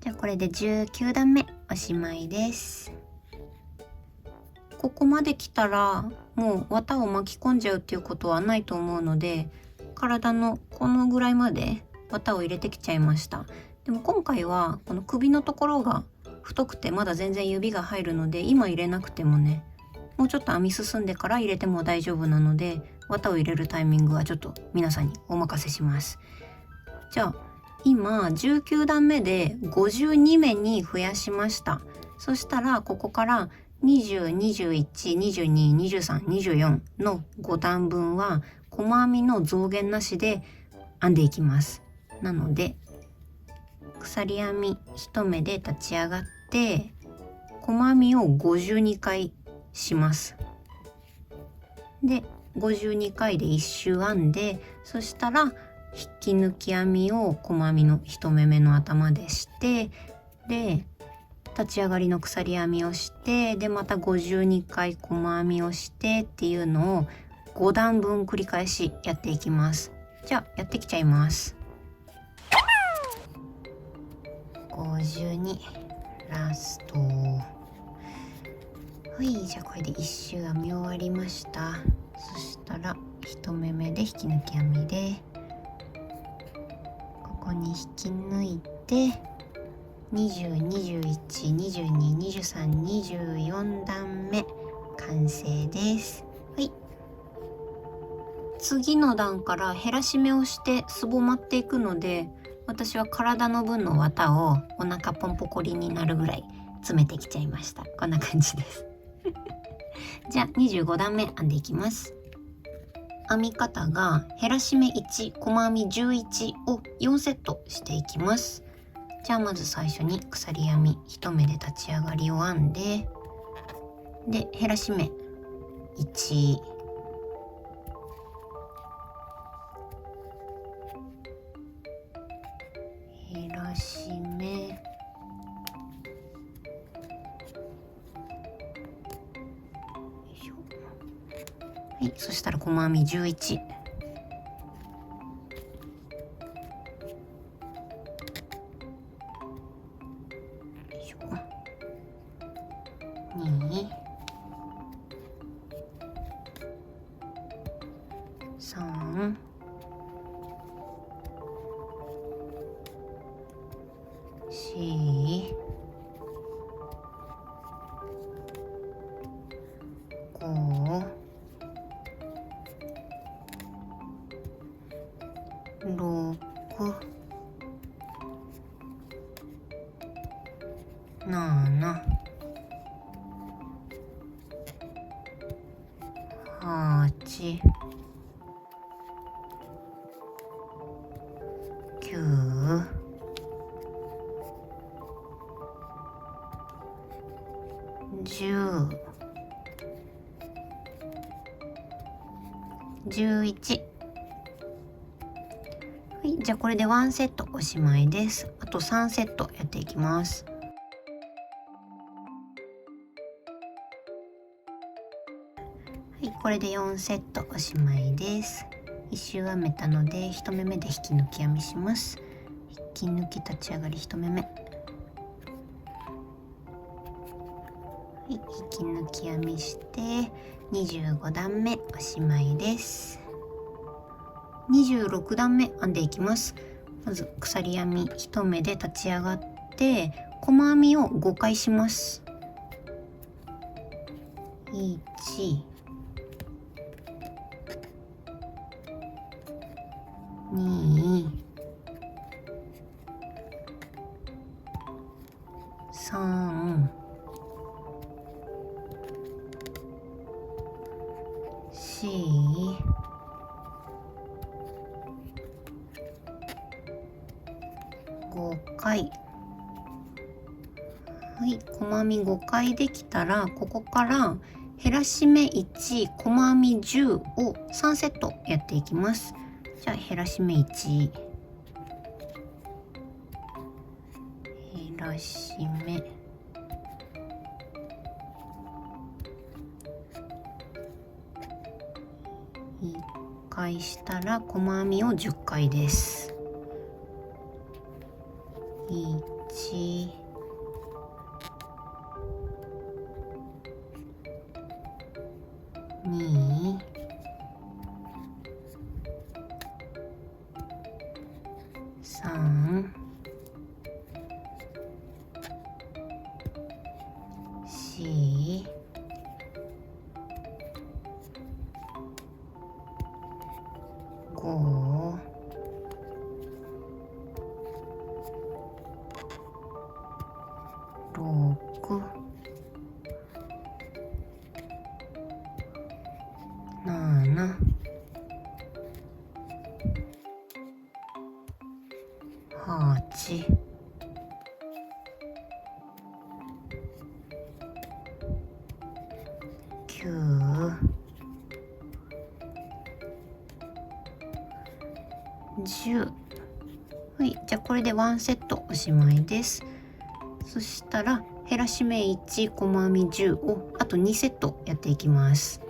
じゃあこれで19段目おしまいです。ここまで来たらもう綿を巻き込んじゃうっていうことはないと思うので、体のこのぐらいまで綿を入れてきちゃいました。でも今回はこの首のところが太くてまだ全然指が入るので、今入れなくてもね、もうちょっと編み進んでから入れても大丈夫なので、綿を入れるタイミングはちょっと皆さんにお任せします。じゃあ今19段目で52目に増やしました。そしたらここから20、21、22、23、24の5段分は細編みの増減なしで編んでいきます。なので鎖編み1目で立ち上がって細編みを52回します。で52回で1周編んで、そしたら引き抜き編みを細編みの1目めの頭でして、で立ち上がりの鎖編みをして、でまた52回細編みをしてっていうのを5段分繰り返しやっていきます。じゃあやってきちゃいます。52ラスト。はい、じゃあこれで1周編み終わりました。そしたら1目目で引き抜き編みでここに引き抜いて20、21、22、23、24段目完成です。はい、次の段から減らし目をしてすぼまっていくので、私は体の分の綿をお腹ポンポコリになるぐらい詰めてきちゃいました。こんな感じですじゃあ25段目編んでいきます。編み方が減らし目1、細編み11を4セットしていきます。じゃあまず最初に鎖編み1目で立ち上がりを編んで、で減らし目1、減らし目はい、そしたら細編み11、よいしょ、2、3、4、5、6、7、8、9、10、11。はい、じゃあこれで1セットおしまいです。あと3セットやっていきます。はい、これで4セットおしまいです。1周編めたので1目目で引き抜き編みします。引き抜き立ち上がり1目目、はい、引き抜き編みして25段目おしまいです。26段目編んでいきます。まず鎖編み1目で立ち上がって細編みを5回します。1、2、3、4、5回、はい、細編み5回できたら、ここから減らし目1、細編み10を3セットやっていきます。じゃあ減らし目1、減らし目1回したら細編みを10回です。1、2、3、4、5、6、7、8、9、10。はい、じゃあこれで1セットおしまいです。そしたら減らし目1、細編み10をあと2セットやっていきます。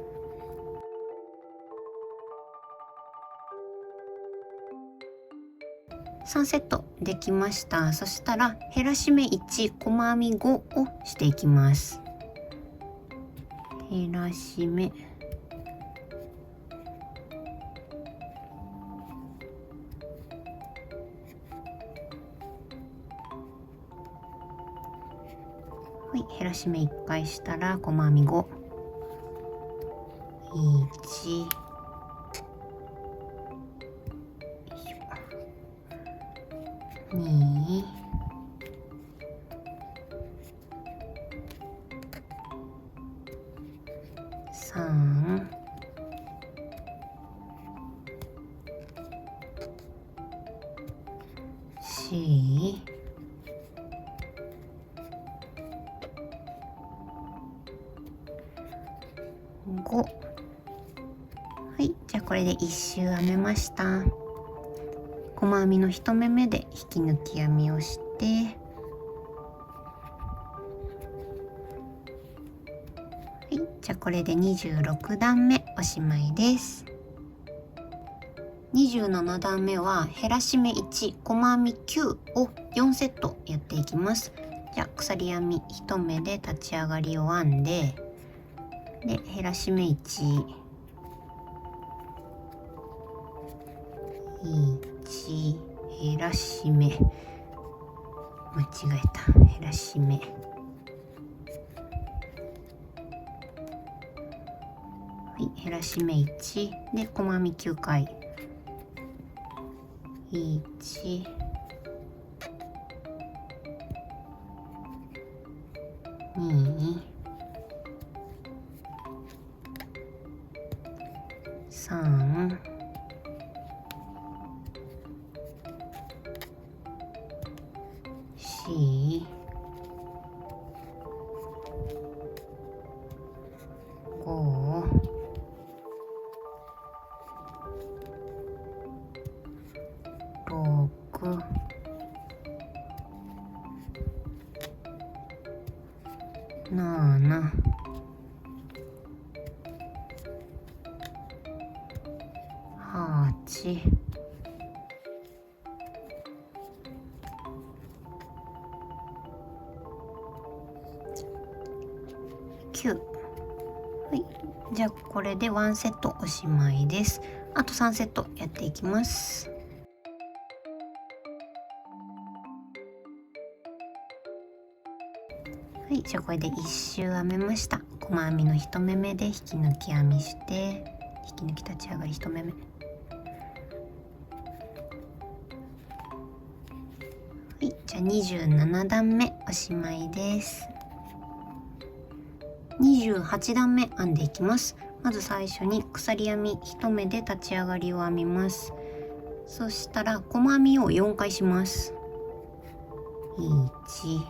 3セットできました。そしたら減らし目1、細編み5をしていきます。減らし目はい、減らし目1回したら細編み5、1、2、3、4、5。はい、じゃあこれで1周編めました。細編みの1目目で引き抜き編みをして、はい、じゃあこれで26段目おしまいです。27段目は減らし目1、細編み9を4セットやっていきます。じゃあ鎖編み1目で立ち上がりを編んで、減らし目1、減らし目、間違えた、減らし目、はい、減らし目1で細編み9回、1、2、3、4、5、6、7、8、9。はい、じゃあこれで1セットおしまいです。あと3セットやっていきます。はい、じゃあこれで1周編めました。細編みの1目目で引き抜き編みして、引き抜き立ち上がり1目目、はい、じゃあ27段目おしまいです。28段目編んでいきます。まず最初に鎖編み1目で立ち上がりを編みます。そしたら細編みを4回します。1、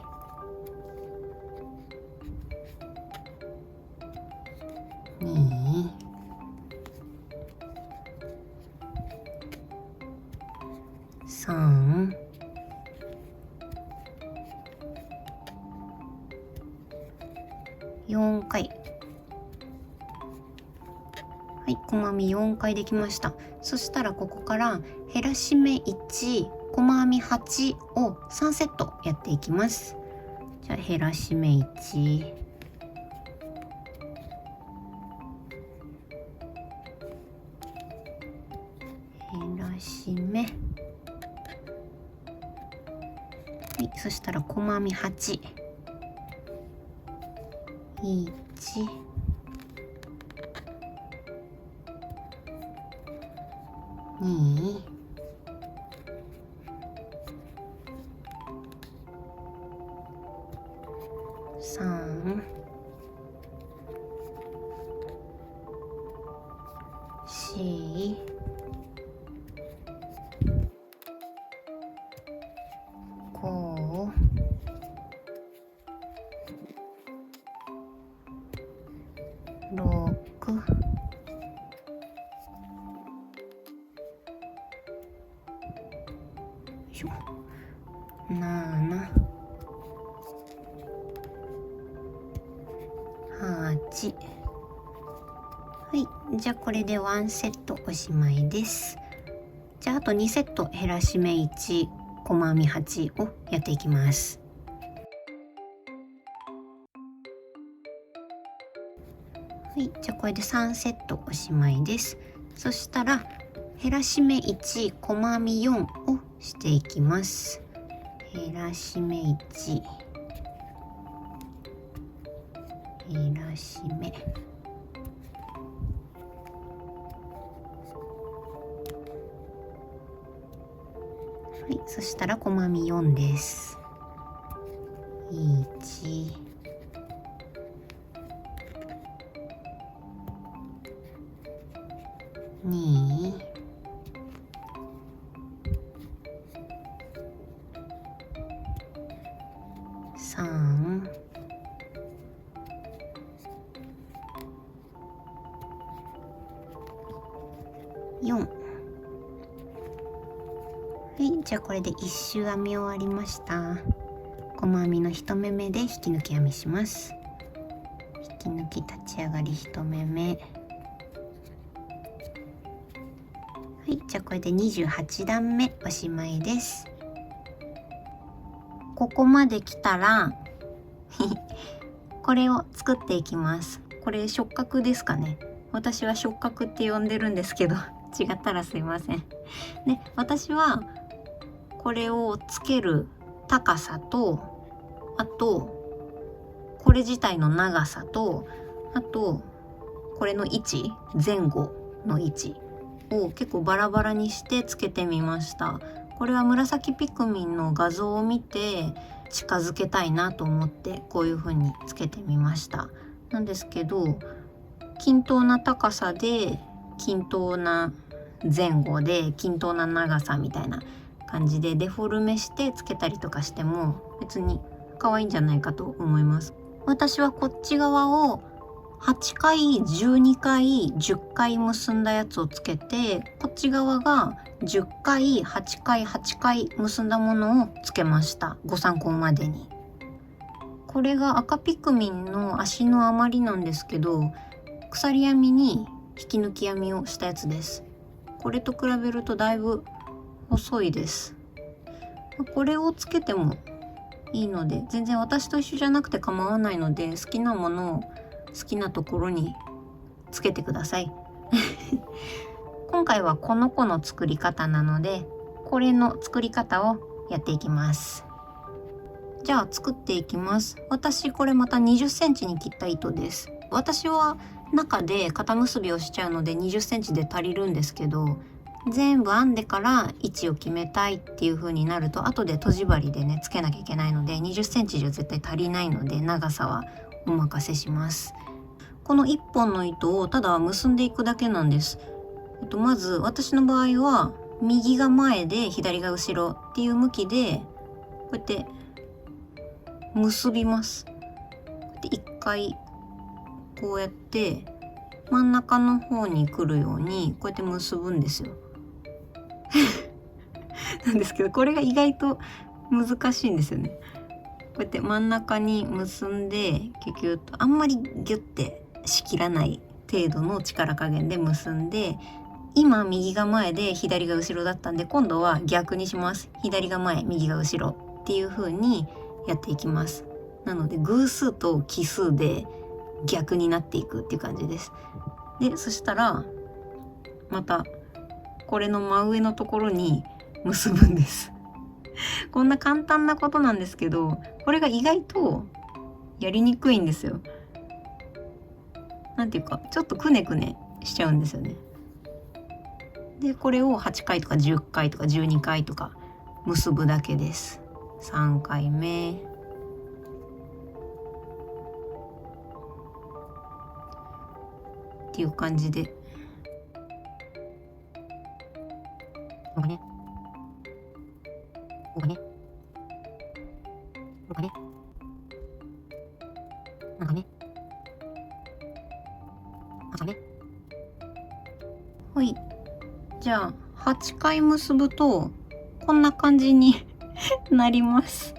2、3、4回。はい、細編み4回できました。そしたらここから減らし目1、細編み8を3セットやっていきます。じゃあ減らし目1、減らし目、はい、そしたら細編み8、1、2、3、4、5、6、7、8。はい、じゃあこれで1セットおしまいです。じゃああと2セット減らし目1、細編み8をやっていきます。はい、じゃあこれで3セットおしまいです。そしたら減らし目1、細編み4をしていきます。減らし目1、減らし目、はい、そしたら細編み4です。1、2、3、4。はい、じゃあこれで1周編み終わりました。細編みの1目目で引き抜き編みします。引き抜き立ち上がり1目目。はい、じゃあこれで28段目おしまいです。ここまで来たらこれを作っていきます。これ触覚ですかね。私は触覚って呼んでるんですけど違ったらすいません。で、私はこれをつける高さと、あとこれ自体の長さと、あとこれの位置、前後の位置を結構バラバラにしてつけてみました。これは紫ピクミンの画像を見て近づけたいなと思ってこういう風につけてみました。なんですけど、均等な高さで均等な前後で均等な長さみたいな感じでデフォルメしてつけたりとかしても別に可愛いんじゃないかと思います。私はこっち側を8回、12回、10回結んだやつをつけて、こっち側が10回、8回、8回結んだものをつけました。ご参考までに。これが赤ピクミンの足の余りなんですけど、鎖編みに引き抜き編みをしたやつです。これと比べるとだいぶ細いです。これをつけてもいいので、全然私と一緒じゃなくて構わないので、好きなものを好きなところにつけてください今回はこの子の作り方なので、これの作り方をやっていきます。じゃあ作っていきます。私これまた20センチに切った糸です。私は中で肩結びをしちゃうので20センチで足りるんですけど、全部編んでから位置を決めたいっていう風になると後でとじ針でねつけなきゃいけないので、20センチじゃ絶対足りないので長さはお任せします。この1本の糸をただ結んでいくだけなんです。まず私の場合は右が前で左が後ろっていう向きでこうやって結びます。で1回こうやって真ん中の方に来るようにこうやって結ぶんですよなんですけど、これが意外と難しいんですよね。こうやって真ん中に結んでキュキュッと、あんまりギュッてしきらない程度の力加減で結んで、今右が前で左が後ろだったんで、今度は逆にします。左が前右が後ろっていう風にやっていきます。なので偶数と奇数で逆になっていくっていう感じです。でそしたらまたこれの真上のところに結ぶんですこんな簡単なことなんですけど、これが意外とやりにくいんですよ。なんていうかちょっとくねくねしちゃうんですよね。でこれを8回とか10回とか12回とか結ぶだけです。3回目っていう感じで、ここね、ここね、ここね、なんかね、なんかね。はい。じゃあ8回結ぶとこんな感じになります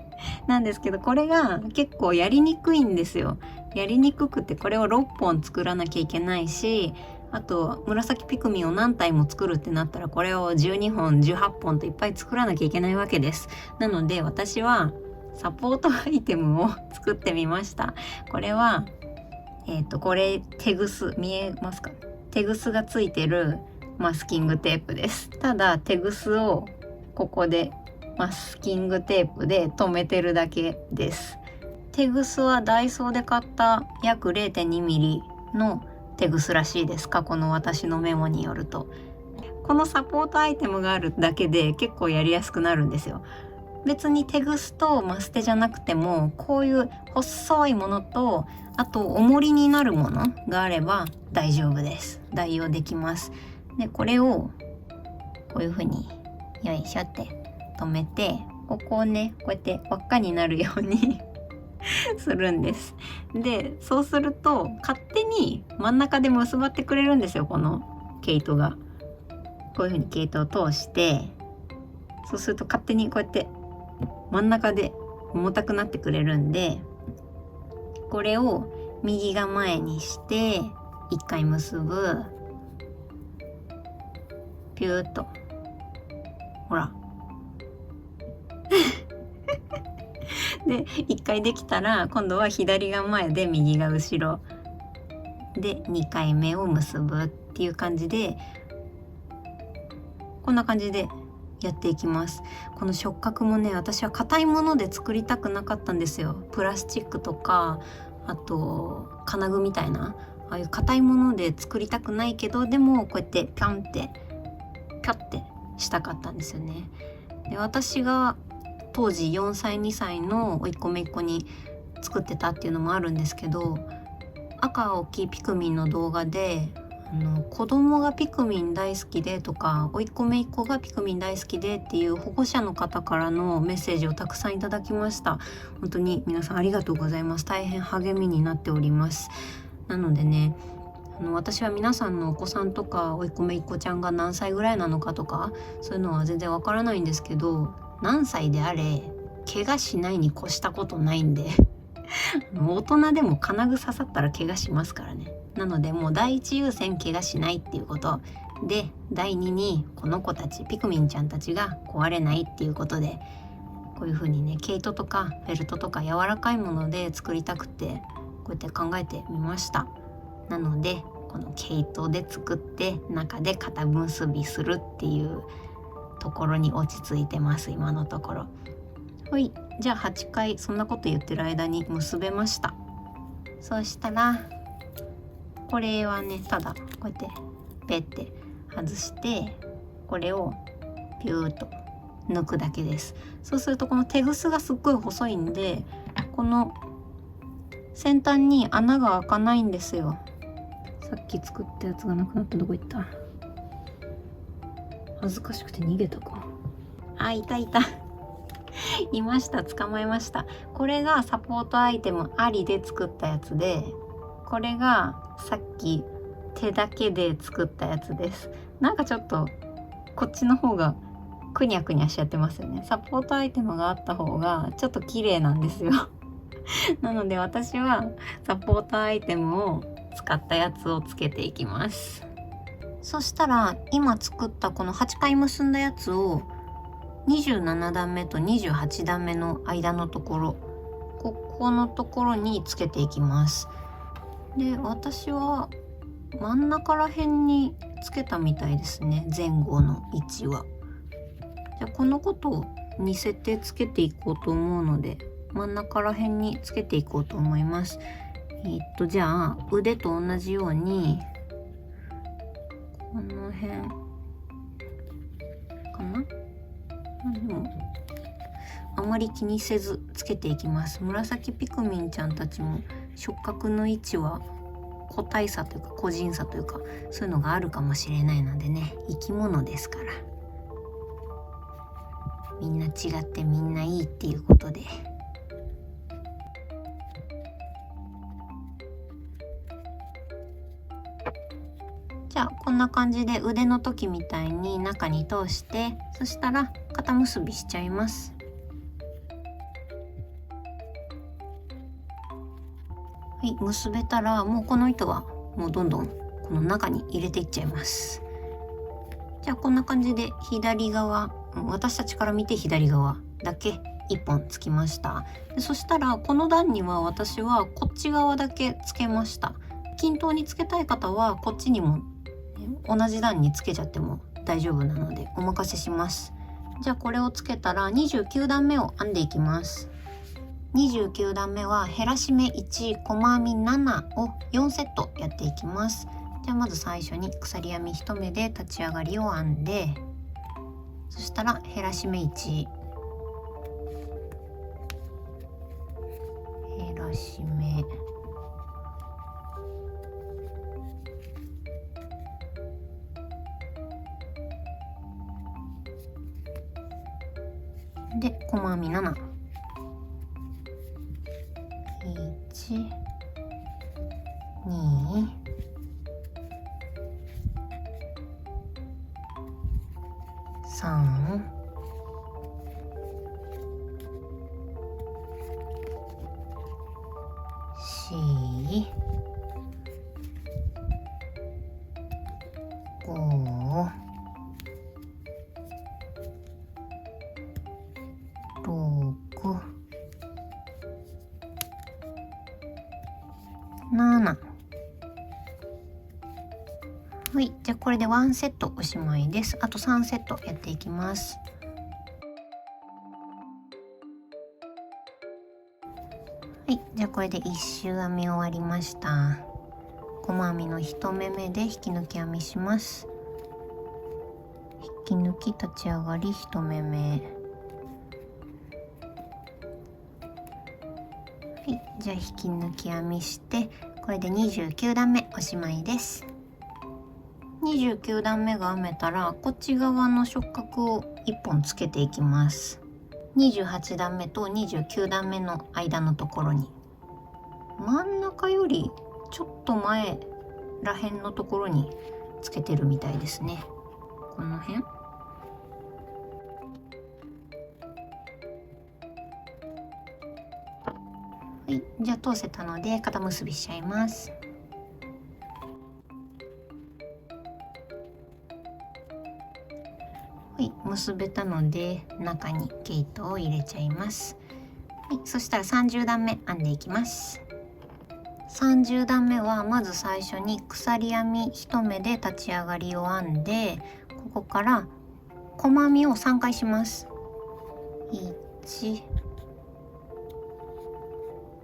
なんですけど、これが結構やりにくいんですよ。やりにくくて、これを6本作らなきゃいけないし、あと紫ピクミンを何体も作るってなったらこれを12本18本といっぱい作らなきゃいけないわけです。なので私はサポートアイテムを作ってみました。これはこれテグス、見えますか？テグスがついてるマスキングテープです。ただテグスをここでマスキングテープで留めてるだけです。テグスはダイソーで買った約 0.2 ミリのテグスらしいです。過去の私のメモによると。このサポートアイテムがあるだけで結構やりやすくなるんですよ。別にテグスとマステじゃなくても、こういう細いものと、あと重りになるものがあれば大丈夫です。代用できます。でこれをこういう風によいしょって留めて、ここをねこうやって輪っかになるようにするんです。でそうすると勝手に真ん中で結ばってくれるんですよ。この毛糸がこういう風に毛糸を通して、そうすると勝手にこうやって真ん中で重たくなってくれるんで、これを右が前にして1回結ぶ。ピューッと、ほらで1回できたら今度は左が前で右が後ろで2回目を結ぶっていう感じで、こんな感じでやっていきます。この触覚もね、私は硬いもので作りたくなかったんですよ。プラスチックとか、あと金具みたいなああいう硬いもので作りたくないけど、でもこうやってピャンってピャってしたかったんですよね。で私が当時4歳2歳の甥っ子姪っ子に作ってたっていうのもあるんですけど、赤青黄ピクミンの動画で子供がピクミン大好きでとか、甥っ子姪っ子がピクミン大好きでっていう保護者の方からのメッセージをたくさんいただきました。本当に皆さんありがとうございます。大変励みになっております。なのでね、私は皆さんのお子さんとか甥っ子姪っ子ちゃんが何歳ぐらいなのかとか、そういうのは全然わからないんですけど、何歳であれ怪我しないに越したことないんで大人でも金具刺さったら怪我しますからね。なのでもう第一優先怪我しないっていうことで、第二にこの子たちピクミンちゃんたちが壊れないっていうことで、こういう風にね毛糸とかフェルトとか柔らかいもので作りたくてこうやって考えてみました。なのでこの毛糸で作って中で肩結びするっていうところに落ち着いてます今のところ。はい、じゃあ8回そんなこと言ってる間に結べました。そうしたらこれはね、ただこうやってペッて外してこれをピューッと抜くだけです。そうするとこのテグスがすっごい細いんで、この先端に穴が開かないんですよ。さっき作ったやつがなくなった。どこ行った？恥ずかしくて逃げたか。あ、いたいたいました。捕まえました。これがサポートアイテムありで作ったやつで、これがさっき手だけで作ったやつです。なんかちょっとこっちの方がくにゃくにゃしちゃってますよね。サポートアイテムがあった方がちょっと綺麗なんですよなので私はサポートアイテムを使ったやつをつけていきます。そしたら今作ったこの8回結んだやつを27段目と28段目の間のところ、ここのところにつけていきます。で、私は真ん中ら辺につけたみたいですね、前後の位置は。じゃあこのことに設定つけていこうと思うので、真ん中ら辺につけていこうと思います。じゃあ腕と同じようにこの辺かな。でもあまり気にせずつけていきます。紫ピクミンちゃんたちも触覚の位置は個体差というか個人差というかそういうのがあるかもしれないのでね、生き物ですからみんな違ってみんないいっていうことで。じゃあこんな感じで腕の時みたいに中に通して、そしたら肩結びしちゃいます。はい、結べたらもうこの糸はもうどんどんこの中に入れていっちゃいます。じゃあこんな感じで左側、私たちから見て左側だけ1本つきました。でそしたらこの段には私はこっち側だけつけました。均等につけたい方はこっちにも同じ段につけちゃっても大丈夫なのでお任せします。じゃあこれをつけたら29段目を編んでいきます。29段目は減らし目1、細編み7を4セットやっていきます。じゃあまず最初に鎖編み1目で立ち上がりを編んで、そしたら減らし目1、減らし目で細編み7、1、2、3、4、5、6、7。はい、じゃあこれで1セットおしまいです。あと3セットやっていきます。はい、じゃあこれで1周編み終わりました。細編みの1目目で引き抜き編みします。引き抜き立ち上がり1目目。はい、じゃあ引き抜き編みしてこれで29段目おしまいです。29段目が編めたらこっち側の触覚を1本つけていきます。28段目と29段目の間のところに、真ん中よりちょっと前らへんのところにつけてるみたいですね。この辺。はい、じゃあ通せたので肩結びしちゃいます。はい、結べたので中に毛糸を入れちゃいます。はい、そしたら30段目編んでいきます。30段目はまず最初に鎖編み1目で立ち上がりを編んで、ここから細編みを3回します。1、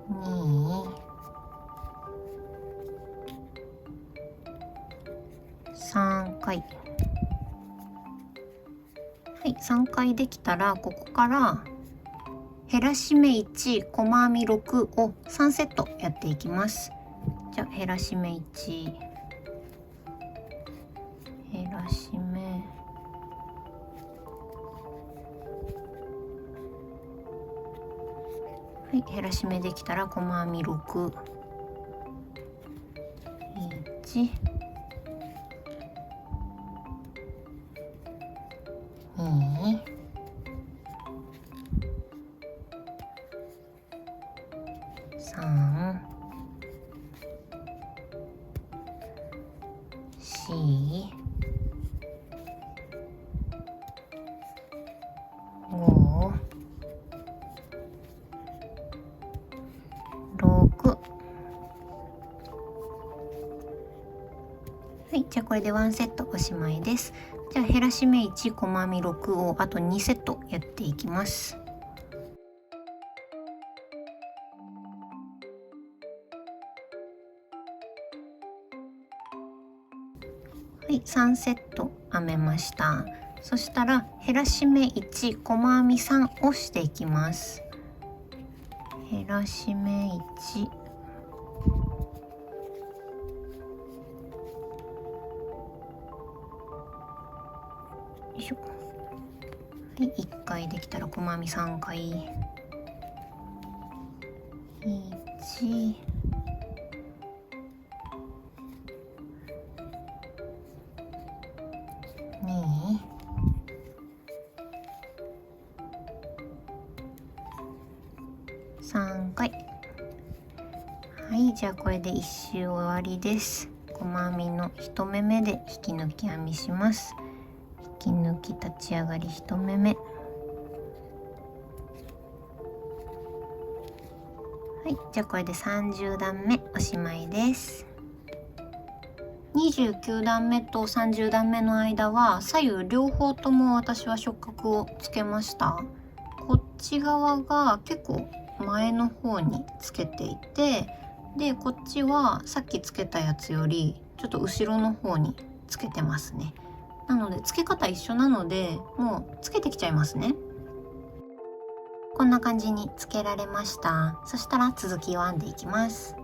2、3回。はい、3回できたらここから減らし目1、細編み6を3セットやっていきます。じゃあ減らし目1、減らし目はい、減らし目できたら細編み6、1、3、4、5、6。はい、じゃあこれで1セットおしまいです。じゃあ減らし目1、細編み6をあと2セットやっていきます。はい、3セット編めました。そしたら減らし目1、細編み3をしていきます。減らし目1、よいしょ。はい、1回できたら細編み3回。1、2、3回。はい、じゃあこれで1周終わりです。細編みの1目めで引き抜き編みします。引き抜き立ち上がり1目め。はい、じゃあこれで30段目おしまいです。29段目と30段目の間は左右両方とも私は触覚をつけました。こっち側が結構前の方につけていて、でこっちはさっきつけたやつよりちょっと後ろの方につけてますね。なのでつけ方一緒なのでもうつけてきちゃいますね。こんな感じにつけられました。そしたら続きを編んでいきます。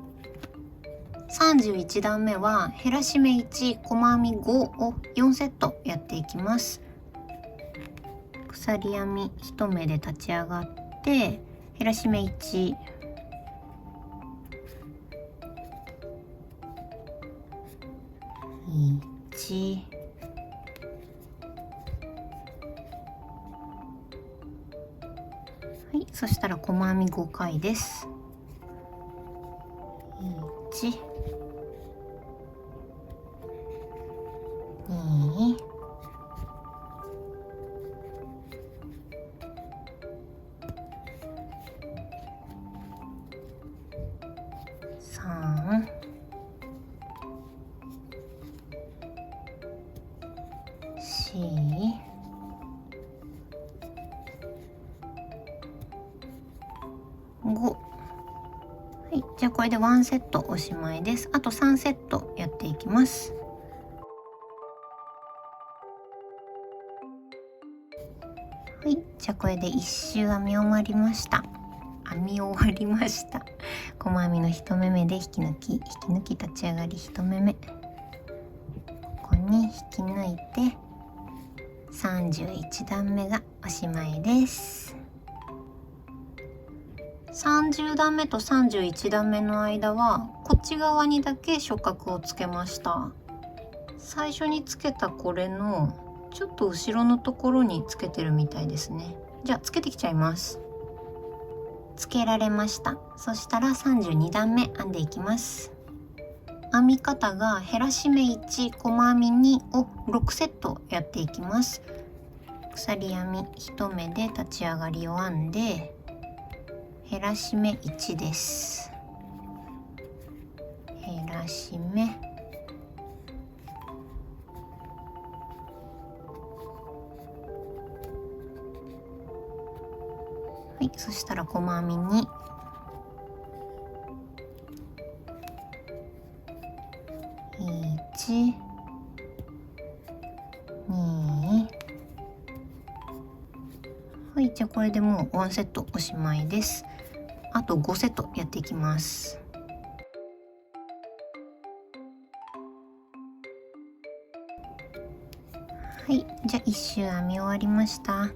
31段目は減らし目1、細編み5を4セットやっていきます。鎖編み1目で立ち上がって減らし目1、1、はい、そしたら細編み5回です。1、2、3、4、5。はい、じゃあこれで1セットおしまいです。あと3セットやっていきます。はい、じゃあこれで1周編み終わりました。細編みの1目めで引き抜き立ち上がり1目目。ここに引き抜いて31段目がおしまいです。30段目と31段目の間はこっち側にだけ触覚をつけました。最初につけたこれのちょっと後ろのところにつけてるみたいですね。じゃあつけてきちゃいます。つけられました。そしたら32段目編んでいきます。編み方が減らし目1、細編み2を6セットやっていきます。鎖編み1目で立ち上がりを編んで減らし目1です。減らし目、はい、そしたら細編みに1、2、はい、じゃあこれでもう1セットおしまいです。あと5セットやっていきます。はい、じゃあ1周編み終わりました。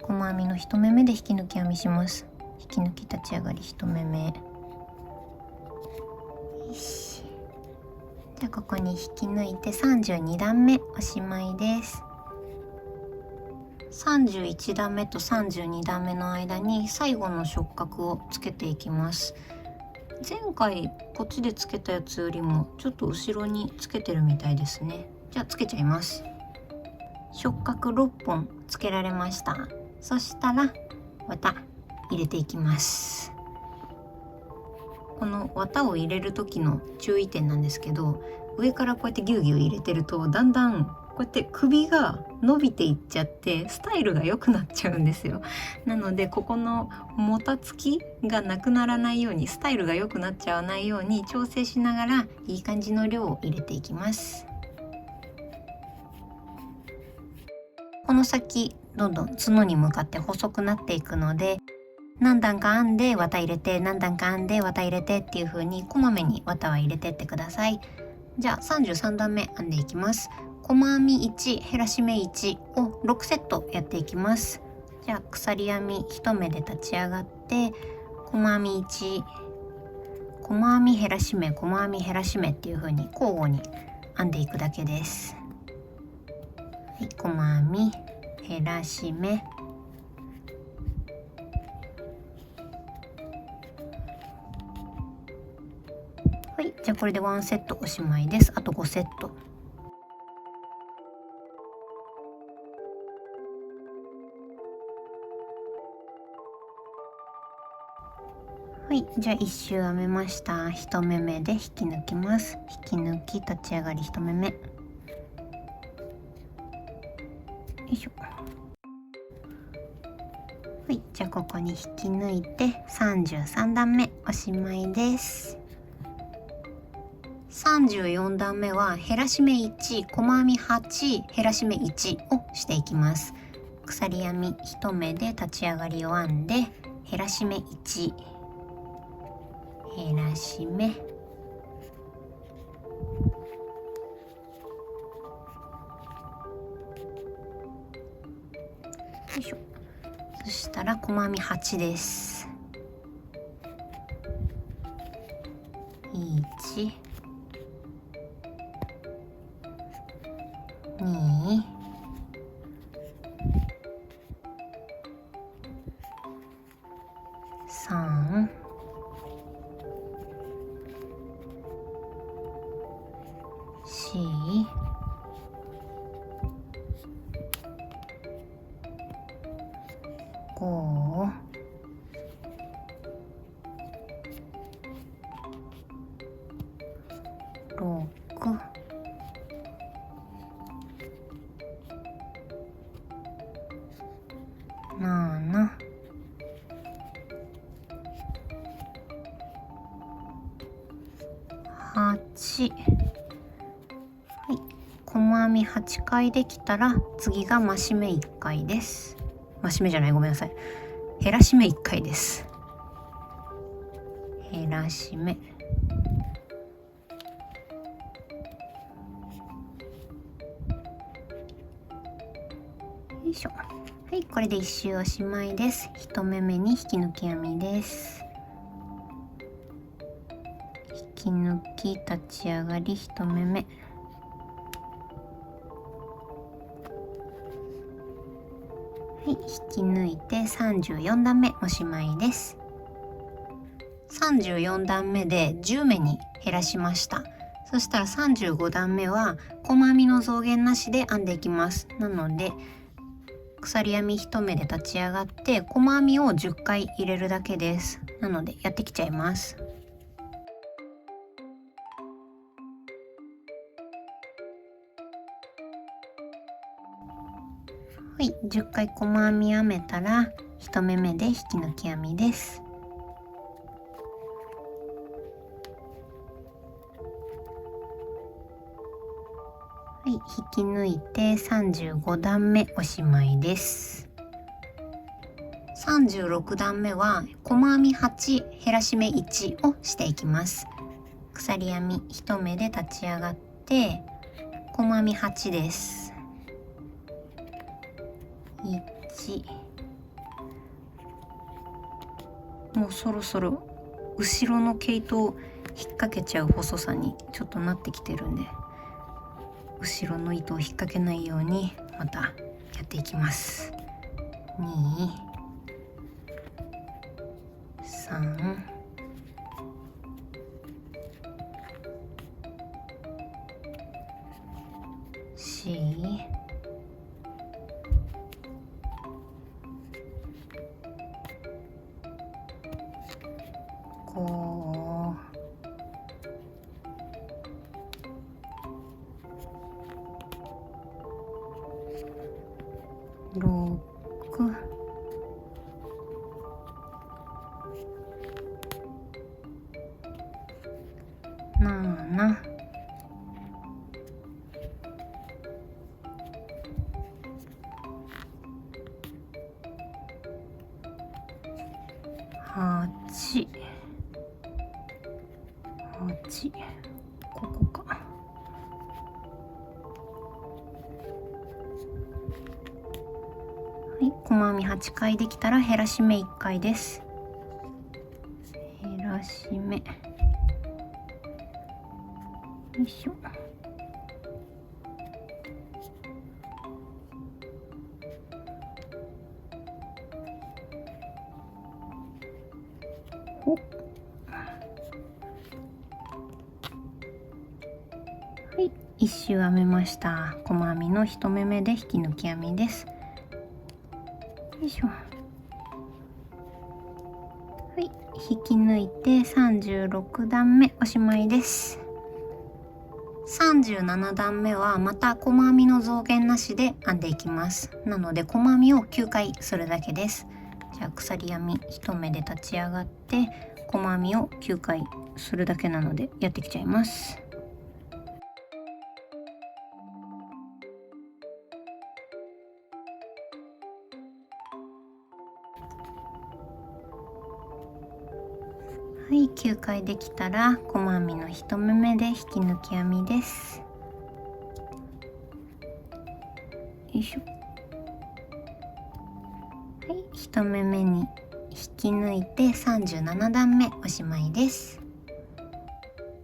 細編みの1目めで引き抜き編みします。引き抜き立ち上がり1目め。よし。じゃあここに引き抜いて32段目おしまいです。31段目と32段目の間に最後の触覚をつけていきます。前回こっちでつけたやつよりもちょっと後ろにつけてるみたいですね。じゃあつけちゃいます。触覚6本つけられました。そしたら綿入れていきます。この綿を入れる時の注意点なんですけど、上からこうやってギュウギュウ入れてるとだんだんこうやって首が伸びていっちゃってスタイルが良くなっちゃうんですよ。なのでここのもたつきがなくならないように、スタイルが良くなっちゃわないように調整しながらいい感じの量を入れていきます。この先どんどん角に向かって細くなっていくので、何段か編んで綿入れて、何段か編んで綿入れてっていう風にこまめに綿は入れてってください。じゃあ33段目編んでいきます。細編み1、減らし目1を6セットやっていきます。じゃあ鎖編み1目で立ち上がって、細編み1、細編み減らし目、細編み減らし目っていう風に交互に編んでいくだけです。はい、細編み減らし目、はい、じゃあこれで1セットおしまいです。あと5セット。はい、じゃあ1周編めました。1目目で引き抜きます。引き抜き立ち上がり1目目。よいしょ。はい、じゃあここに引き抜いて33段目おしまいです。34段目は減らし目1、細編み8、減らし目1をしていきます。鎖編み1目で立ち上がりを編んで、減らし目1、減らし目、よいしょ。そしたら細編み8です。1、2、3、4、5、6、7、8。はい、細編み8回できたら次が増し目1回です。増し目じゃない、ごめんなさい。減らし目1回です。減らし目。よいしょ。はい、これで1周おしまいです。1目目に引き抜き編みです。引き抜き立ち上がり1目目。はい、引き抜いて34段目おしまいです。34段目で10目に減らしました。そしたら35段目は細編みの増減なしで編んでいきます。なので鎖編み1目で立ち上がって細編みを10回入れるだけです。なのでやってきちゃいます。はい、10回細編み編めたら1目目で引き抜き編みです。はい、引き抜いて35段目おしまいです。36段目は細編み8、減らし目1をしていきます。鎖編み1目で立ち上がって細編み8です。1、もうそろそろ後ろの毛糸を引っ掛けちゃう細さにちょっとなってきてるんで、後ろの糸を引っ掛けないようにまたやっていきます。2、3、6、7、8、ここか。はい、細編み8回できたら減らし目1回です。減らし目、よいしょ。ほっ、はい、1周編めました。細編みの1目めで引き抜き編みです。よいしょ。はい、引き抜いて36段目おしまいです。37段目はまた細編みの増減なしで編んでいきます。なので細編みを9回するだけです。じゃあ鎖編み1目で立ち上がって細編みを9回するだけなのでやってきちゃいます。はい、9回できたら細編みの1目めで引き抜き編みです。よいしょ。はい、1目めに引き抜いて37段目おしまいです。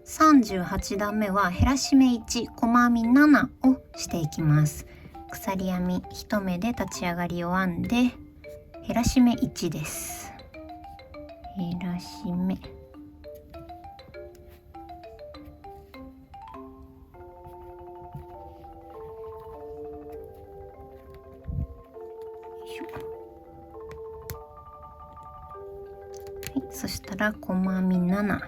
38段目は減らし目1、細編み7をしていきます。鎖編み1目で立ち上がりを編んで減らし目1です。減らし目、はい、そしたら細編み7、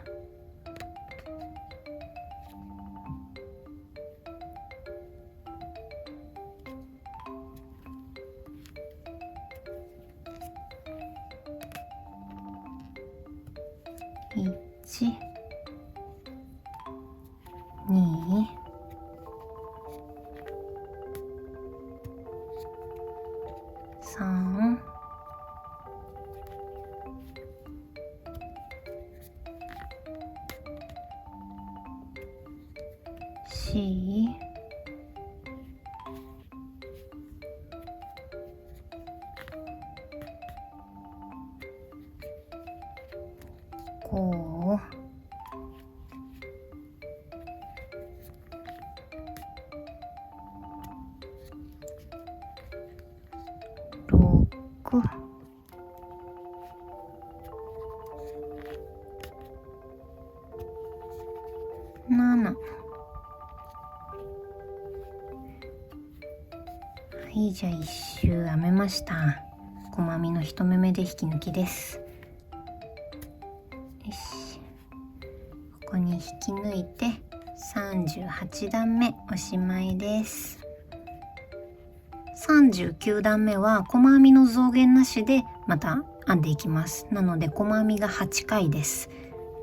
1、2、3、4、5、6、7。はい、じゃあ1周編めました。細編みの1目めで引き抜きです。よし、ここに引き抜いて38段目おしまいです。39段目は細編みの増減なしでまた編んでいきます。なので細編みが8回です。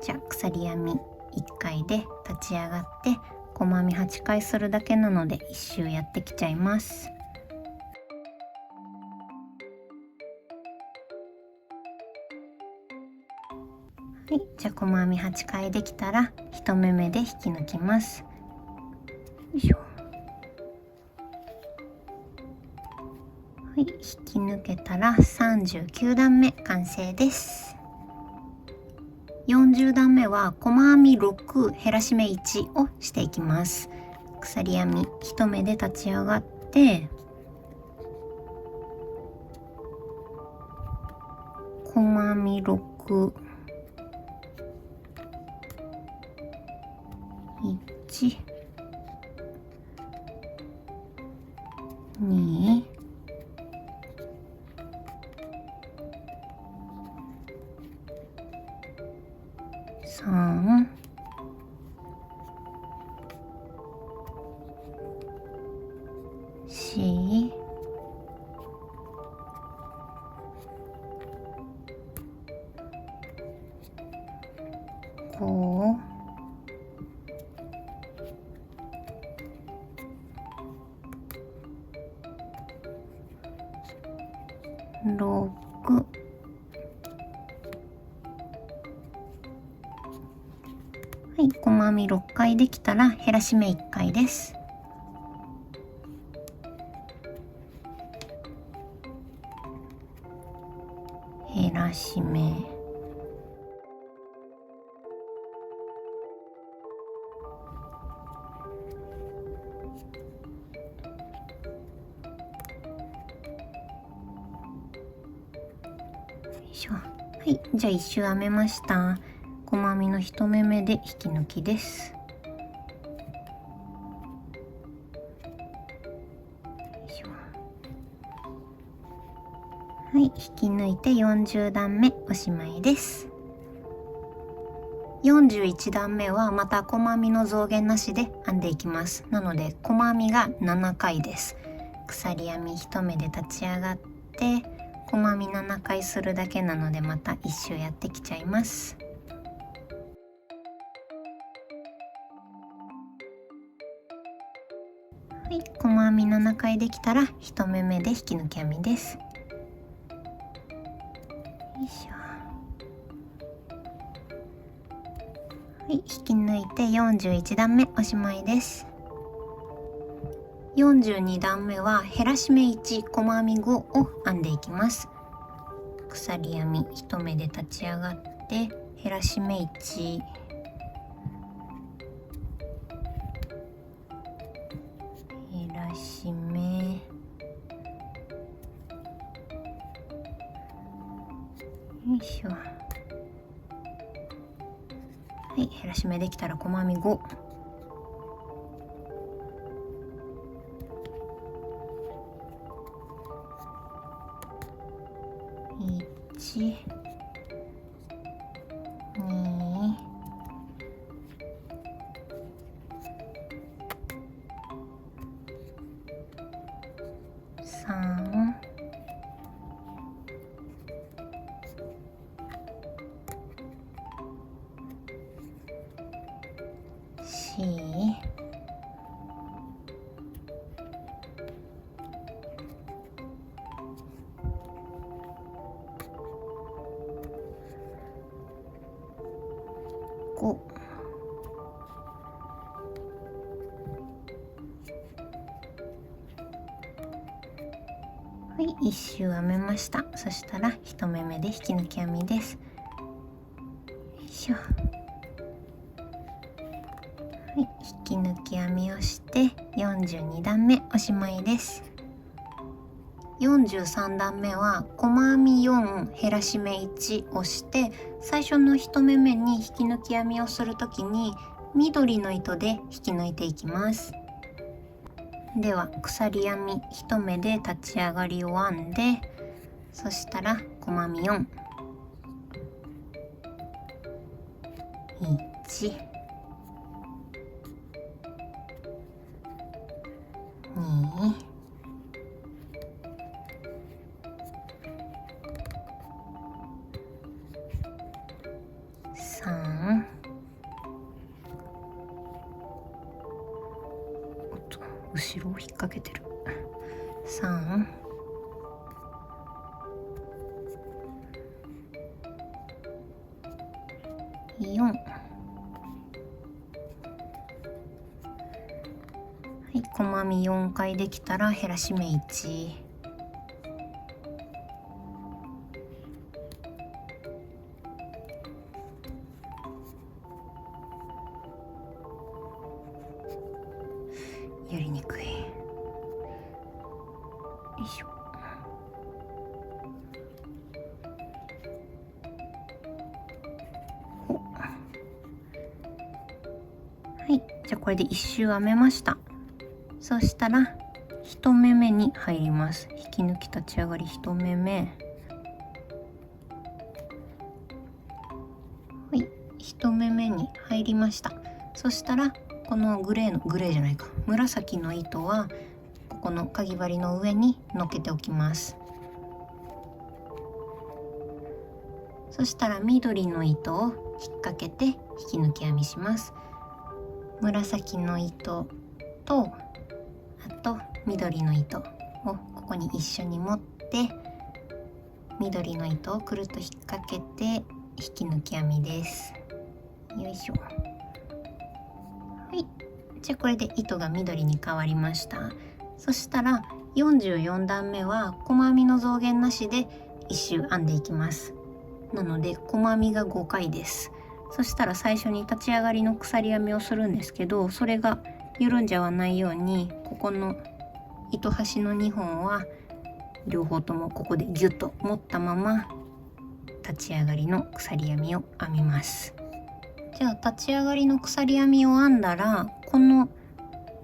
じゃあ鎖編み1回で立ち上がって細編み8回するだけなので1周やってきちゃいます。はい、じゃあ細編み8回できたら1目めで引き抜きます。よいしょ。はい、引き抜けたら39段目完成です。40段目は細編み6、減らし目1をしていきます。鎖編み1目で立ち上がって細編み6、1、2、3、4、5、6、はい、細編み6回できたら減らし目1回です。減らし目、はい、じゃあ1周編めました。細編みの1目目で引き抜きです。はい、引き抜いて40段目おしまいです。41段目はまた細編みの増減なしで編んでいきます。なので細編みが7回です。鎖編み1目で立ち上がって細編み7回するだけなので、また1周やってきちゃいます。はい、細編み7回できたら1目目で引き抜き編みです。よいしょ。はい、引き抜いて41段目おしまいです。42段目は減らし目1、細編み5を編んでいきます。鎖編み1目で立ち上がって減らし目1、減らし目、よいしょ。はい、減らし目できたら細編み5、1、2、3、4、5、はい、1周編めました。そしたら1目目で引き抜き編みです。よいしょ。はい、引き抜き編みをして42段目おしまいです。43段目は細編み4、減らし目1をして最初の1目目に引き抜き編みをするときに緑の糸で引き抜いていきます。では鎖編み1目で立ち上がりを編んで、そしたら細編み4、1、2、3、後ろを引っ掛けてる。3、4、はい、細編み4回できたら減らし目1、やりにくい。よいしょ。はい、じゃあこれで1周編めました。そしたら1目目に入ります。引き抜き立ち上がり1目目、はい、1目目に入りました。そしたらこのグレーじゃないか、紫の糸はここのかぎ針の上に乗っけておきます。そしたら緑の糸を引っ掛けて引き抜き編みします。紫の糸とあと緑の糸をここに一緒に持って、緑の糸をくるっと引っ掛けて引き抜き編みです。よいしょ。はい、じゃあこれで糸が緑に変わりました。そしたら44段目は細編みの増減なしで1周編んでいきます。なので細編みが5回です。そしたら最初に立ち上がりの鎖編みをするんですけど、それが緩んじゃわないようにここの糸端の2本は両方ともここでギュッと持ったまま立ち上がりの鎖編みを編みます。じゃあ立ち上がりの鎖編みを編んだら、この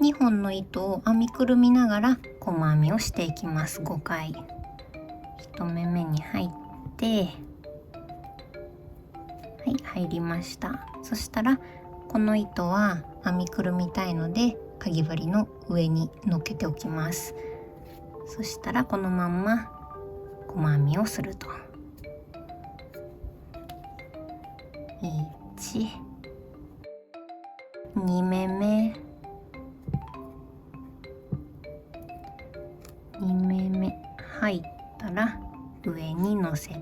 2本の糸を編みくるみながら細編みをしていきます。5回1目目に入って、はい、入りました。そしたらこの糸は編みくるみたいのでかぎ針の上に乗っけておきます。そしたらこのまんま細編みをすると、2目目2目目入ったら上に乗せて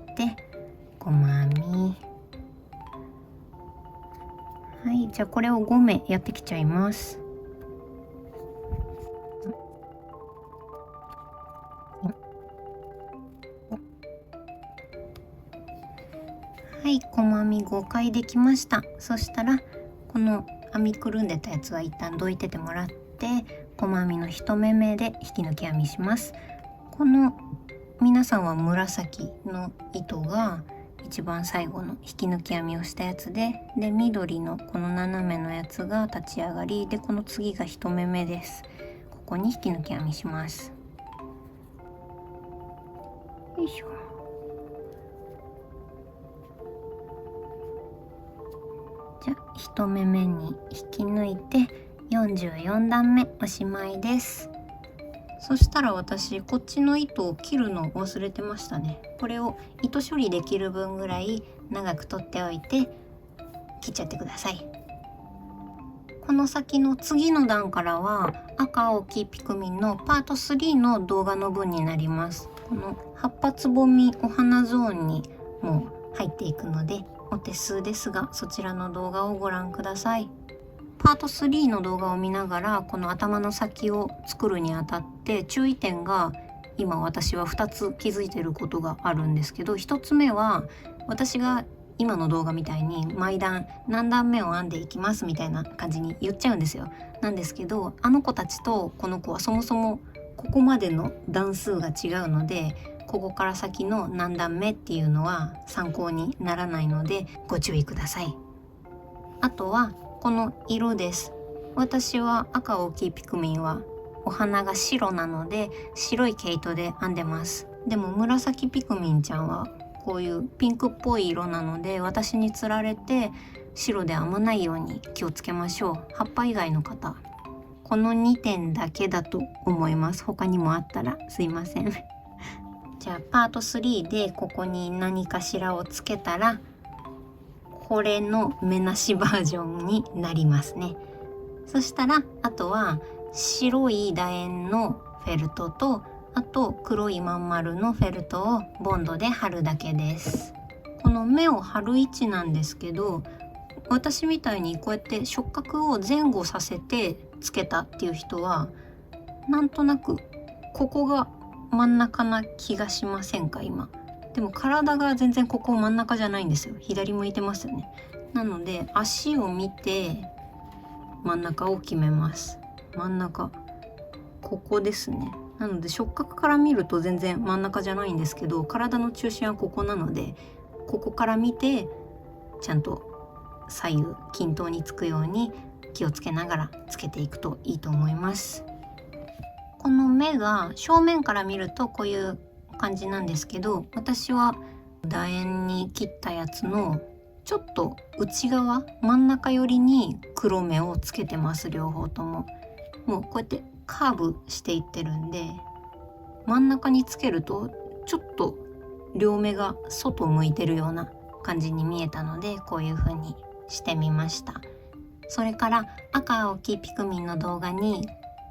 細編み。はい、じゃあこれを5目やってきちゃいます。はい、細編み5回できました。そしたらこの編みくるんでたやつは一旦どいててもらって、細編みの1目目で引き抜き編みします。この皆さんは紫の糸が一番最後の引き抜き編みをしたやつで、緑のこの斜めのやつが立ち上がりで、この次が1目目です。ここに引き抜き編みします。よいしょ。じゃあ1目目に引き抜いて44段目おしまいです。そしたら私こっちの糸を切るのを忘れてましたね。これを糸処理できる分ぐらい長く取っておいて切っちゃってください。この先の次の段からは赤青黄ピクミンのパート3の動画の分になります。この葉っぱつぼみお花ゾーンにもう入っていくのでお手数ですが、そちらの動画をご覧ください。パート3の動画を見ながらこの頭の先を作るにあたって注意点が今私は2つ気づいていることがあるんですけど、1つ目は私が今の動画みたいに毎段何段目を編んでいきますみたいな感じに言っちゃうんですよ。なんですけどあの子たちとこの子はそもそもここまでの段数が違うので、ここから先の何段目っていうのは参考にならないのでご注意ください。あとはこの色です。私は赤大きいピクミンはお花が白なので白い毛糸で編んでます。でも紫ピクミンちゃんはこういうピンクっぽい色なので、私につられて白で編まないように気をつけましょう。葉っぱ以外の方この2点だけだと思います。他にもあったらすいません。じゃあパート3でここに何かしらをつけたらこれの目なしバージョンになりますね。そしたらあとは白い楕円のフェルトとあと黒いまん丸のフェルトをボンドで貼るだけです。この目を貼る位置なんですけど、私みたいにこうやって触覚を前後させてつけたっていう人はなんとなくここが真ん中な気がしませんか？今でも体が全然ここ真ん中じゃないんですよ。左向いてますよね。なので足を見て真ん中を決めます。真ん中ここですね。なので触覚から見ると全然真ん中じゃないんですけど、体の中心はここなのでここから見てちゃんと左右均等につくように気をつけながらつけていくといいと思います。この目が正面から見るとこういう感じなんですけど、私は楕円に切ったやつのちょっと内側真ん中寄りに黒目をつけてます。両方とももうこうやってカーブしていってるんで、真ん中につけるとちょっと両目が外向いてるような感じに見えたので、こういう風にしてみました。それから赤青黄ピクミンの動画に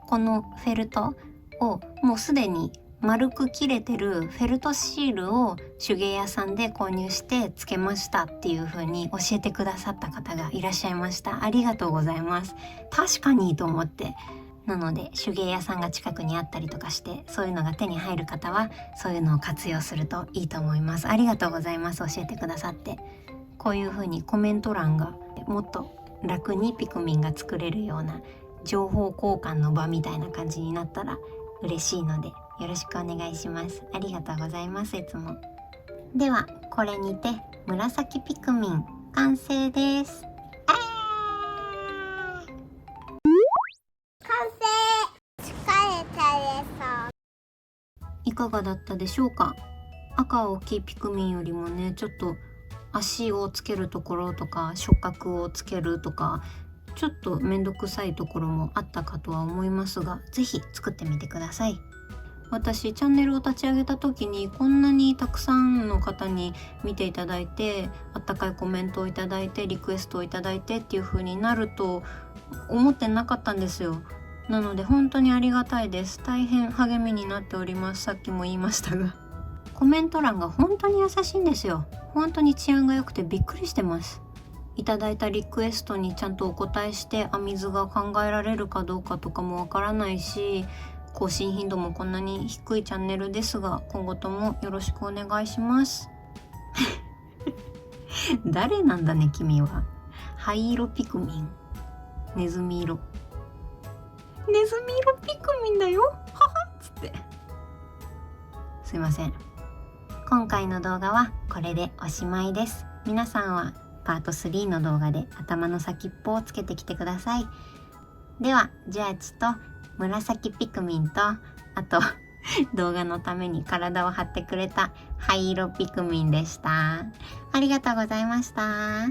このフェルトをもうすでに丸く切れてるフェルトシールを手芸屋さんで購入してつけましたっていう風に教えてくださった方がいらっしゃいました。ありがとうございます。確かにと思って、なので手芸屋さんが近くにあったりとかして、そういうのが手に入る方はそういうのを活用するといいと思います。ありがとうございます。教えてくださって。こういう風にコメント欄がもっと楽にピクミンが作れるような情報交換の場みたいな感じになったら嬉しいので、よろしくお願いします。ありがとうございます。いつも。ではこれにて紫ピクミン完成です。完成。疲れたでいかがだったでしょうか。赤大きいピクミンよりもね、ちょっと足をつけるところとか触覚をつけるとかちょっとめんどくさいところもあったかとは思いますが、ぜひ作ってみてください。私チャンネルを立ち上げた時にこんなにたくさんの方に見ていただいて、あったかいコメントをいただいて、リクエストをいただいてっていう風になると思ってなかったんですよ。なので本当にありがたいです。大変励みになっております。さっきも言いましたが、コメント欄が本当に優しいんですよ。本当に治安が良くてびっくりしてます。いただいたリクエストにちゃんとお答えして、編み図が考えられるかどうかとかもわからないし、更新頻度もこんなに低いチャンネルですが、今後ともよろしくお願いします誰なんだね君は。灰色ピクミン、ネズミ色、ネズミ色ピクミンだよははっつって、すいません。今回の動画はこれでおしまいです。皆さんはパート3の動画で頭の先っぽをつけてきてください。ではジャーチと紫ピクミンと、あと動画のために体を張ってくれた灰色ピクミンでした。ありがとうございました。バ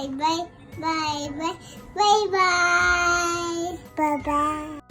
イバイバイバイバイバイバイバイ。